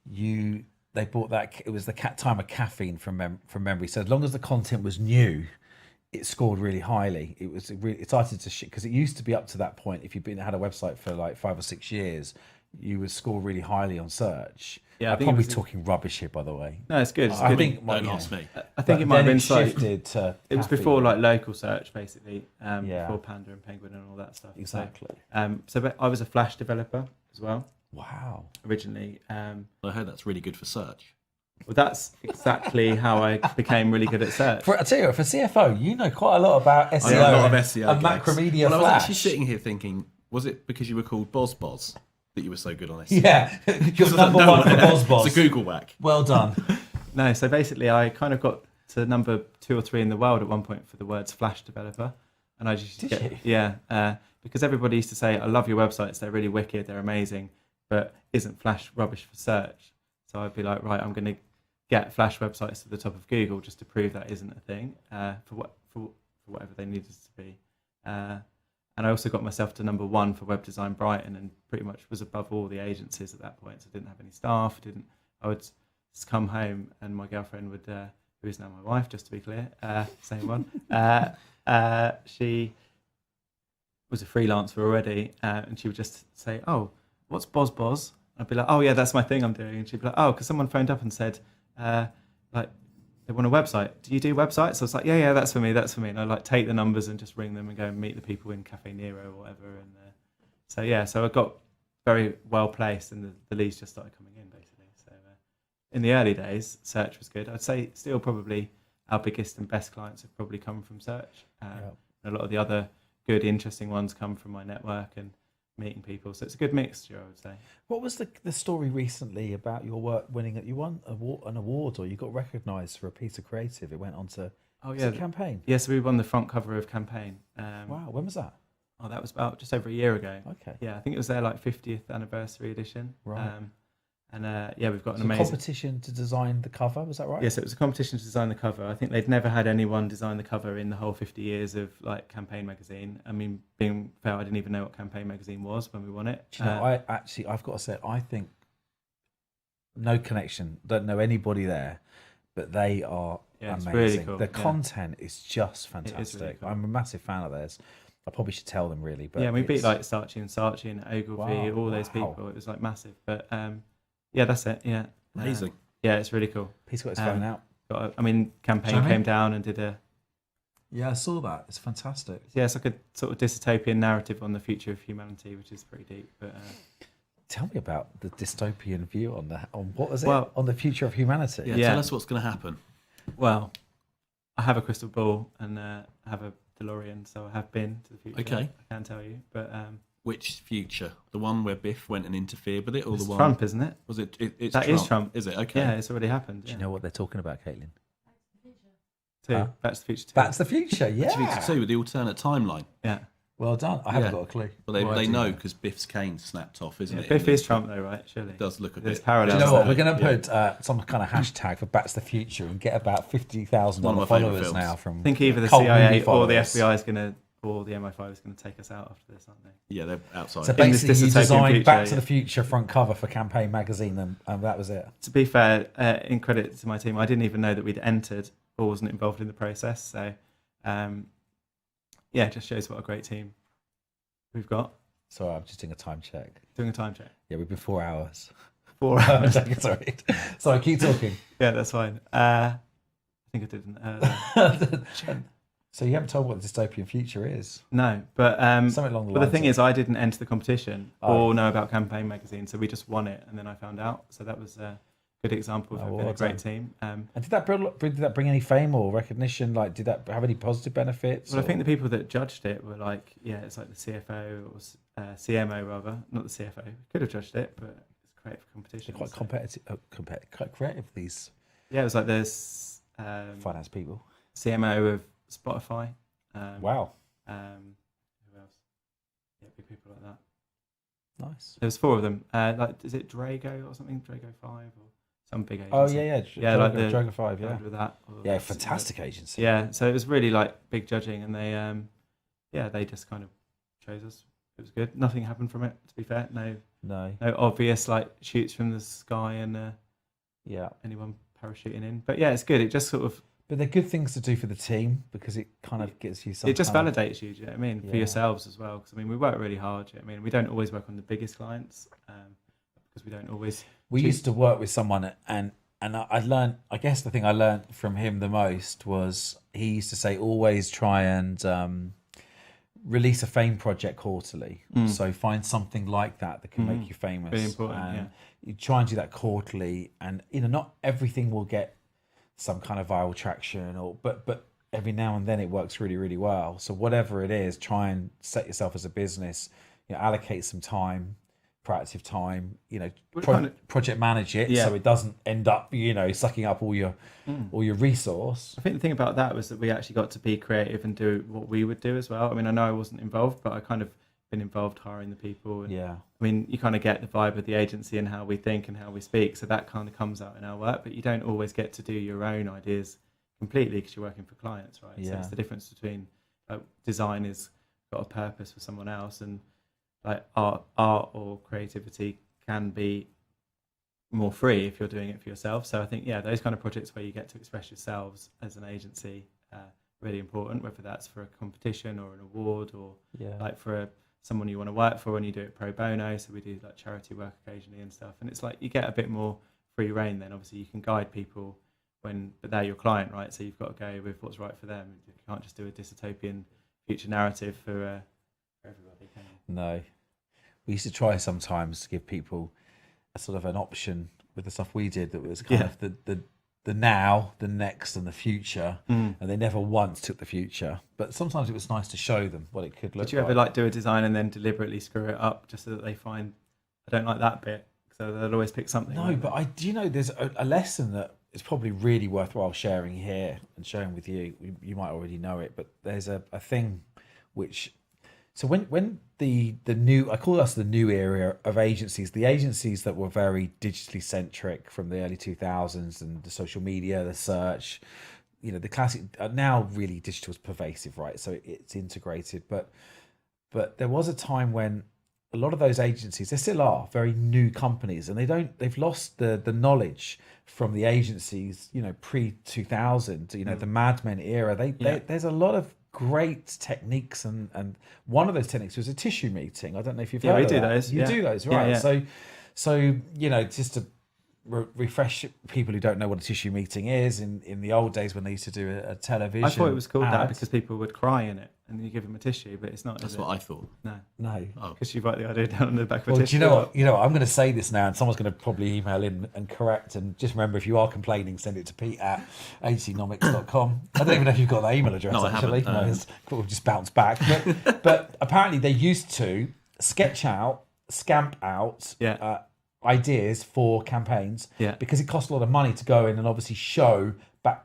they bought that, it was the time of caffeine from memory. So as long as the content was new, it scored really highly. It started to because it used to be up to that point, if you've had a website for like 5 or 6 years, you would score really highly on search. Yeah, I'm probably talking rubbish here, by the way. No, it's good. It's I good. think Don't ask me. I think it might have been shifted to it was caffeine. before like local search, basically, Yeah. before Panda and Penguin and all that stuff. Exactly. So I was a Flash developer as well Wow. originally. I heard that's really good for search. Well, that's exactly how I became really good at search. I tell you what, for CFO, you know quite a lot about SEO, I know a lot of SEO and gags. Macromedia Well, I was Flash. actually sitting here thinking, was it because you were called BozBoz that you were so good on SEO? Yeah, you're #1 for BozBoz. It's a Google whack. Well done. No, so basically I kind of got to number 2 or 3 in the world at one point for the words Flash developer. And I just Did you? Yeah, because everybody used to say, I love your websites, they're really wicked, they're amazing, but isn't Flash rubbish for search? So I'd be like, right, I'm going to get Flash websites to the top of Google just to prove that isn't a thing for whatever they needed to be. And I also got myself to #1 for Web Design Brighton, and pretty much was above all the agencies at that point. So I didn't have any staff. I would just come home, and my girlfriend would, who is now my wife, just to be clear, same one. She was a freelancer already, and she would just say, "Oh, what's BozBoz?" I'd be like, "Oh yeah, that's my thing I'm doing." And she'd be like, "Oh, because someone phoned up and said, like, they want a website. Do you do websites?" So I was like, yeah, that's for me. And I like take the numbers and just ring them and go and meet the people in Cafe Nero or whatever. And so I got very well placed, and the leads just started coming in basically. So in the early days, search was good. I'd say still probably our biggest and best clients have probably come from search. A lot of the other good, interesting ones come from my network and meeting people. So it's a good mixture, I would say. What was the story recently about your work winning? You won an award, or you got recognised for a piece of creative. It went on to Campaign. Yeah, so we won the front cover of Campaign. Wow, when was that? Oh, that was about just over a year ago. Okay. Yeah, I think it was their like 50th anniversary edition. Right. We've got an So amazing competition to design the cover, was that right? Yes, it was a competition to design the cover. I think they'd never had anyone design the cover in the whole 50 years of like Campaign magazine. I mean, being fair, I didn't even know what Campaign magazine was when we won it. Do you know, I've got to say, I think, no connection, don't know anybody there, but they are Yeah, it's amazing. really cool. The Yeah. content is just It is really fantastic. cool. I'm a massive fan of theirs. I probably should tell them really, but Yeah, we beat it's- like Saatchi and Ogilvy, all those people. It was like massive. But yeah, that's it. Yeah, Amazing. Yeah, it's really cool. He's got his phone out. Campaign Jamie? came down and did a. Yeah, I saw that. It's fantastic. Yeah, it's like a sort of dystopian narrative on the future of humanity, which is pretty deep. But Tell me about the dystopian view on that. On what was it? Well- On the future of humanity. Yeah, Yeah. tell us what's going to happen. well, I have a crystal ball and I have a DeLorean, so I have been to the future. Okay. I can tell you, but Which future? The one where Biff went and interfered with it, or it's the one? Trump, isn't it? Was it? It's That Trump. is Trump. Is it? Okay. Yeah, it's already happened. Do you know what they're talking about, Caitlin? Two. Huh? Back to the Future 2. Back to the Future. Yeah. Future 2 with the alternate timeline. Yeah. Well done. I haven't Yeah. got a clue. Well, they Well, I do know because Biff's cane snapped off, isn't Yeah, it? Biff And is Trump though, right? Surely. It does look a There's bit. parallels. Do you know what? there. We're going to put some kind of hashtag for Back to the Future and get about 50,000 One of my favourite followers films. now from. I think either the cult CIA movie or the followers. FBI is going to, or the MI5 is going to take us out after this, aren't they? Yeah, they're outside. So In this basically, you dystopian designed future, Back to yeah. the Future front cover for Campaign magazine, and that was it. To be fair, in credit to my team, I didn't even know that we'd entered or wasn't involved in the process. So, yeah, it just shows what a great team we've got. Sorry, I'm just doing a time check. Doing a time check. Yeah, we've been 4 hours. 4 hours. Sorry. Sorry, keep talking. Yeah, that's fine. I think I didn't. So you haven't told what the dystopian future is. No, but Something along the but lines the thing of- is, I didn't enter the competition Oh. or know about Campaign magazine, so we just won it, and then I found out. So that was a good example of Oh, being well a great done. team. And did that bring any fame or recognition? Like, did that have any positive benefits? Well, I or- think the people that judged it were like, yeah, it's like the CFO or CMO rather, not the CFO. Could have judged it, but it's creative competition. they're quite so- competitive, quite creative. These Yeah, it was like this finance people. CMO of Spotify. Wow, Who else? Yeah, big people like that. nice. There was 4 of them. Like, is it Drago or something? Drago 5 or some big agency. Oh yeah. Yeah, like the Dragon 5. Yeah, With that. Or yeah, that's- fantastic agency. Yeah, so it was really like big judging, and they, they just kind of chose us. It was good. Nothing happened from it, to be fair. No No, obvious like shoots from the sky and yeah, anyone parachuting in. But yeah, it's good. It just sort of but they're good things to do for the team because it kind of gives you some. it just kind of- validates you. Do you know what I mean? For Yeah. yourselves as well. Because I mean, we work really hard. Do you know what I mean, we don't always work on the biggest clients because we don't always. We choose- used to work with someone, and I learned. I guess the thing I learned from him the most was he used to say, always try and release a fame project quarterly. So find something like that can make you famous. Really important, And yeah. you try and do that quarterly, and not everything will get some kind of viral traction, but every now and then it works really, really well. So whatever it is, try and set yourself as a business. Allocate some time, proactive time. Which kind of- Project manage it Yeah. so it doesn't end up sucking up all your resource. I think the thing about that was that we actually got to be creative and do what we would do as well. I mean, I know I wasn't involved, but I kind of been involved hiring the people. And, Yeah. I mean, you kind of get the vibe of the agency and how we think and how we speak. So that kind of comes out in our work, but you don't always get to do your own ideas completely because you're working for clients, right? So Yeah. it's the difference between design has got a purpose for someone else, and like art or creativity can be more free if you're doing it for yourself. So I think, yeah, those kind of projects where you get to express yourselves as an agency, really important, whether that's for a competition or an award or Yeah. like for someone you want to work for, and you do it pro bono. So we do like charity work occasionally and stuff. And it's like you get a bit more free reign then. Obviously you can guide people but they're your client, right? So you've got to go with what's right for them. You can't just do a dystopian future narrative for everybody, can you? No. We used to try sometimes to give people a sort of an option with the stuff we did that was kind Yeah. of the now, the next, and the future. And they never once took the future. But sometimes it was nice to show them what it could look Did you ever like do a design and then deliberately screw it up just so that they find, I don't like that bit, so they'll always pick something? No, won't but there's a lesson that is probably really worthwhile sharing here and sharing with you. You might already know it, but there's a thing which, so when the new, I call us the new era of agencies, the agencies that were very digitally centric from the early 2000s and the social media, the search, the classic, now really digital is pervasive, right? So it's integrated, but there was a time when a lot of those agencies, they still are very new companies, and they've lost the knowledge from the agencies, pre 2000, the Mad Men era. There's a lot of great techniques, and one of those techniques was a tissue meeting. I don't know if you've Yeah, heard we of do that. those, You yeah. do those, Yeah, right? yeah. So just to refresh people who don't know what a tissue meeting is, in the old days when they used to do a television, I thought it was called that ad. because people would cry in it, and then you give them a tissue, but it's not. That's is what it? I thought. No, No. because you write the idea down on the back of a Well, tissue. do you know what? You know what? I'm going to say this now, and someone's going to probably email in and correct. And just remember, if you are complaining, send it to pete@agencynomics.com. I don't even know if you've got that email address. No, I actually, haven't. no, it's we'll just bounce back. But apparently, they used to scamp out Yeah. ideas for campaigns, Yeah. because it cost a lot of money to go in and obviously show.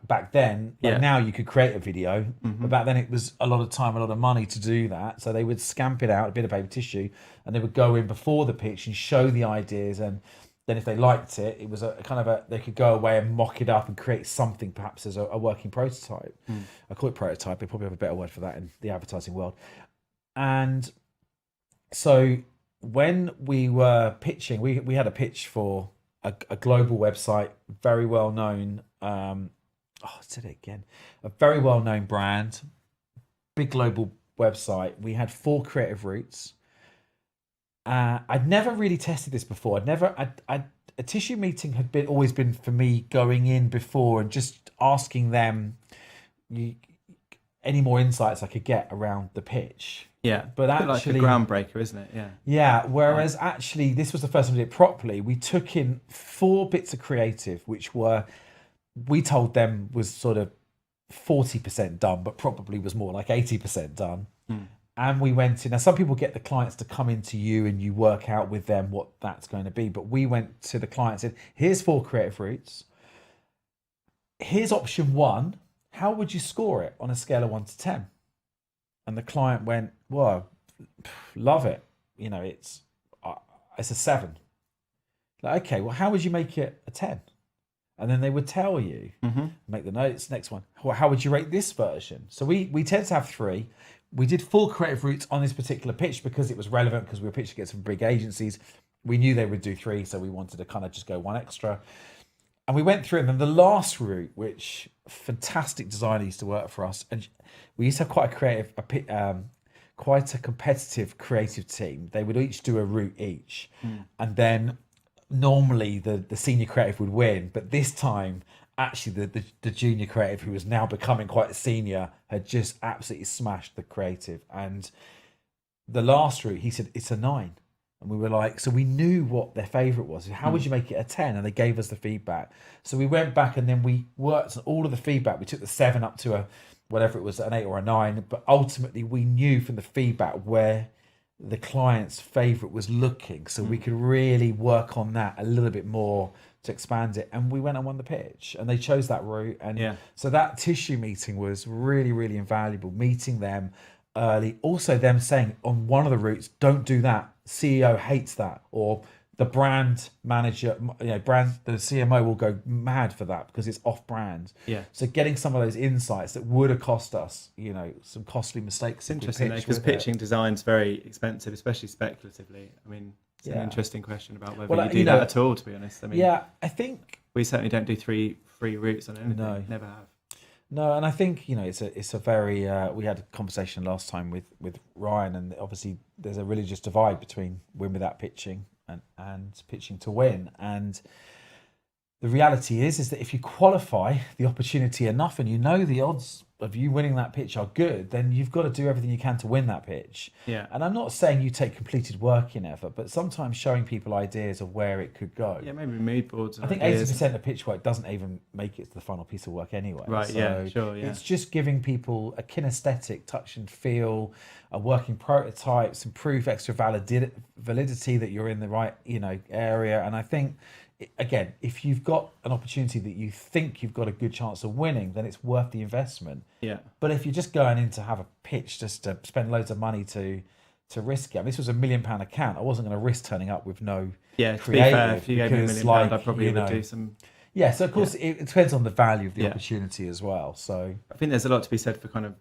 Back then, like Yeah. now you could create a video, but back then it was a lot of time, a lot of money to do that. So they would scamp it out, a bit of paper tissue, and they would go in before the pitch and show the ideas. And then if they liked it, it was a kind of they could go away and mock it up and create something perhaps as a working prototype. I call it prototype. They probably have a better word for that in the advertising world. And so when we were pitching, we had a pitch for a global website, very well known. I said it again. A very well-known brand, big global website. We had 4 creative routes. I'd never really tested this before. A tissue meeting had always been for me going in before and just asking them any more insights I could get around the pitch. Yeah, But a bit actually, like a groundbreaker, isn't it? Yeah. yeah. Whereas actually, this was the first time we did it properly. We took in 4 bits of creative, which we told them was sort of 40% done, but probably was more like 80% done. And we went in. Now, some people get the clients to come into you and you work out with them what that's going to be. But we went to the client and said, here's 4 creative routes. Here's option 1. How would you score it on a scale of 1 to 10? And the client went, well, love it. You know, it's a 7. Like, okay, well, how would you make it a 10? And then they would tell you, make the notes. Next one, well, how would you rate this version? So we tend to have 3. We did 4 creative routes on this particular pitch because it was relevant, because we were pitching against some big agencies. We knew they would do 3, so we wanted to kind of just go 1 extra. And we went through, and then the last route, which fantastic designer used to work for us, and we used to have quite a competitive creative team. They would each do a route each, and then normally the senior creative would win, but this time actually the junior creative, who was now becoming quite a senior, had just absolutely smashed the creative. And the last route, he said it's a 9, and we were like, so we knew what their favorite was. How would you make it a 10? And they gave us the feedback. So we went back and then we worked on all of the feedback. We took the 7 up to whatever it was, an 8 or a 9, but ultimately we knew from the feedback where the client's favorite was looking, so we could really work on that a little bit more to expand it. And we went and won the pitch, and they chose that route. And so that tissue meeting was really, really invaluable, meeting them early. Also them saying on one of the routes, don't do that, CEO hates that, or the brand manager, the CMO will go mad for that because it's off brand. Yeah. So getting some of those insights that would have cost us, some costly mistakes. It's interesting because pitching design's very expensive, especially speculatively. I mean, it's an interesting question about whether you do that at all, to be honest. I mean, I think we certainly don't do free routes on anything. No. Never have. No, and I think it's a very. We had a conversation last time with Ryan, and obviously there's a religious divide between win without pitching and pitching to win. And the reality is that if you qualify the opportunity enough and you know the odds of you winning that pitch are good, then you've got to do everything you can to win that pitch. Yeah. And I'm not saying you take completed work in effort, but sometimes showing people ideas of where it could go. Yeah, maybe mood boards. I think 80% of pitch work doesn't even make it to the final piece of work anyway. Right, so sure. It's just giving people a kinesthetic touch and feel, a working prototype, some proof, extra validity that you're in the right, area. And I think, again, if you've got an opportunity that you think you've got a good chance of winning, then it's worth the investment. Yeah. But if you're just going in to have a pitch, just to spend loads of money to risk it, I mean, this was £1 million account. I wasn't going to risk turning up with no creative. To be fair, if you gave me £1 million, I probably would do some. Yeah, so of course it depends on the value of the opportunity as well. So I think there's a lot to be said for kind of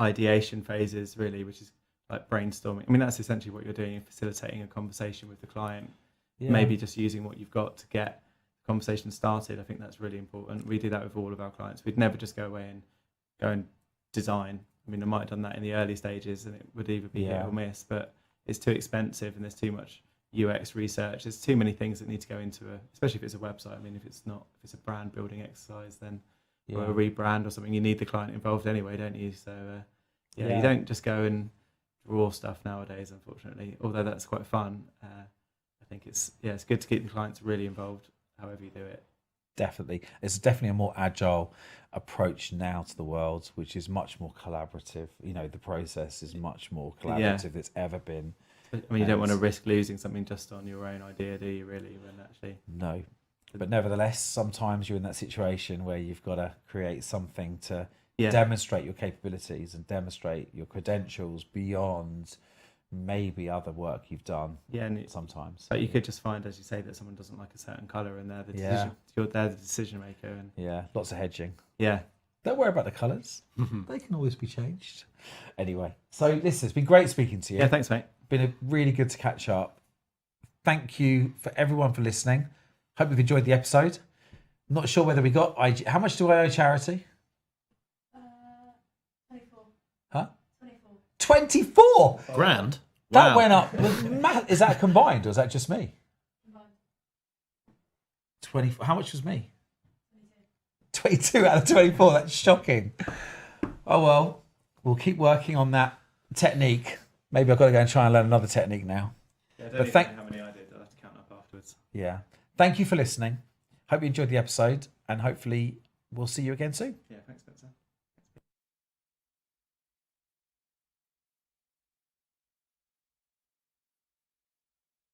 ideation phases, really, which is like brainstorming. I mean, that's essentially what you're doing, you're facilitating a conversation with the client. Yeah. Maybe just using what you've got to get the conversation started. I think that's really important. We do that with all of our clients. We'd never just go away and design I mean, I might have done that in the early stages, and it would either be hit or miss. But it's too expensive, and there's too much UX research. There's too many things that need to go into especially if it's a website. I mean, if it's a brand building exercise, then or a rebrand or something, you need the client involved anyway, don't you? So you don't just go and draw stuff nowadays, unfortunately. Although that's quite fun. I think it's good to keep the clients really involved, however you do it. Definitely, it's definitely a more agile approach now to the world, which is much more collaborative. You know, the process is much more collaborative than it's ever been. I mean, you don't want to risk losing something just on your own idea, do you? Really, when actually no. But nevertheless, sometimes you're in that situation where you've got to create something to demonstrate your capabilities and demonstrate your credentials beyond maybe other work you've done. Yeah, and sometimes. But you could just find, as you say, that someone doesn't like a certain colour, and they're the decision maker. And lots of hedging. Yeah. Don't worry about the colours. They can always be changed. Anyway, so listen, it's been great speaking to you. Yeah, thanks, mate. Been really good to catch up. Thank you for everyone for listening. Hope you've enjoyed the episode. Not sure whether we got how much do I owe charity? 24. Huh? 24. 24 grand. That Wow. went up. Is that combined or is that just me? Combined. 24. How much was me? 22 out of 24. That's shocking. Oh well, we'll keep working on that technique. Maybe I've got to go and try and learn another technique now. Yeah, I don't know how many I did. I'll have to count up afterwards. Yeah. Thank you for listening. Hope you enjoyed the episode, and hopefully we'll see you again soon. Yeah, thanks.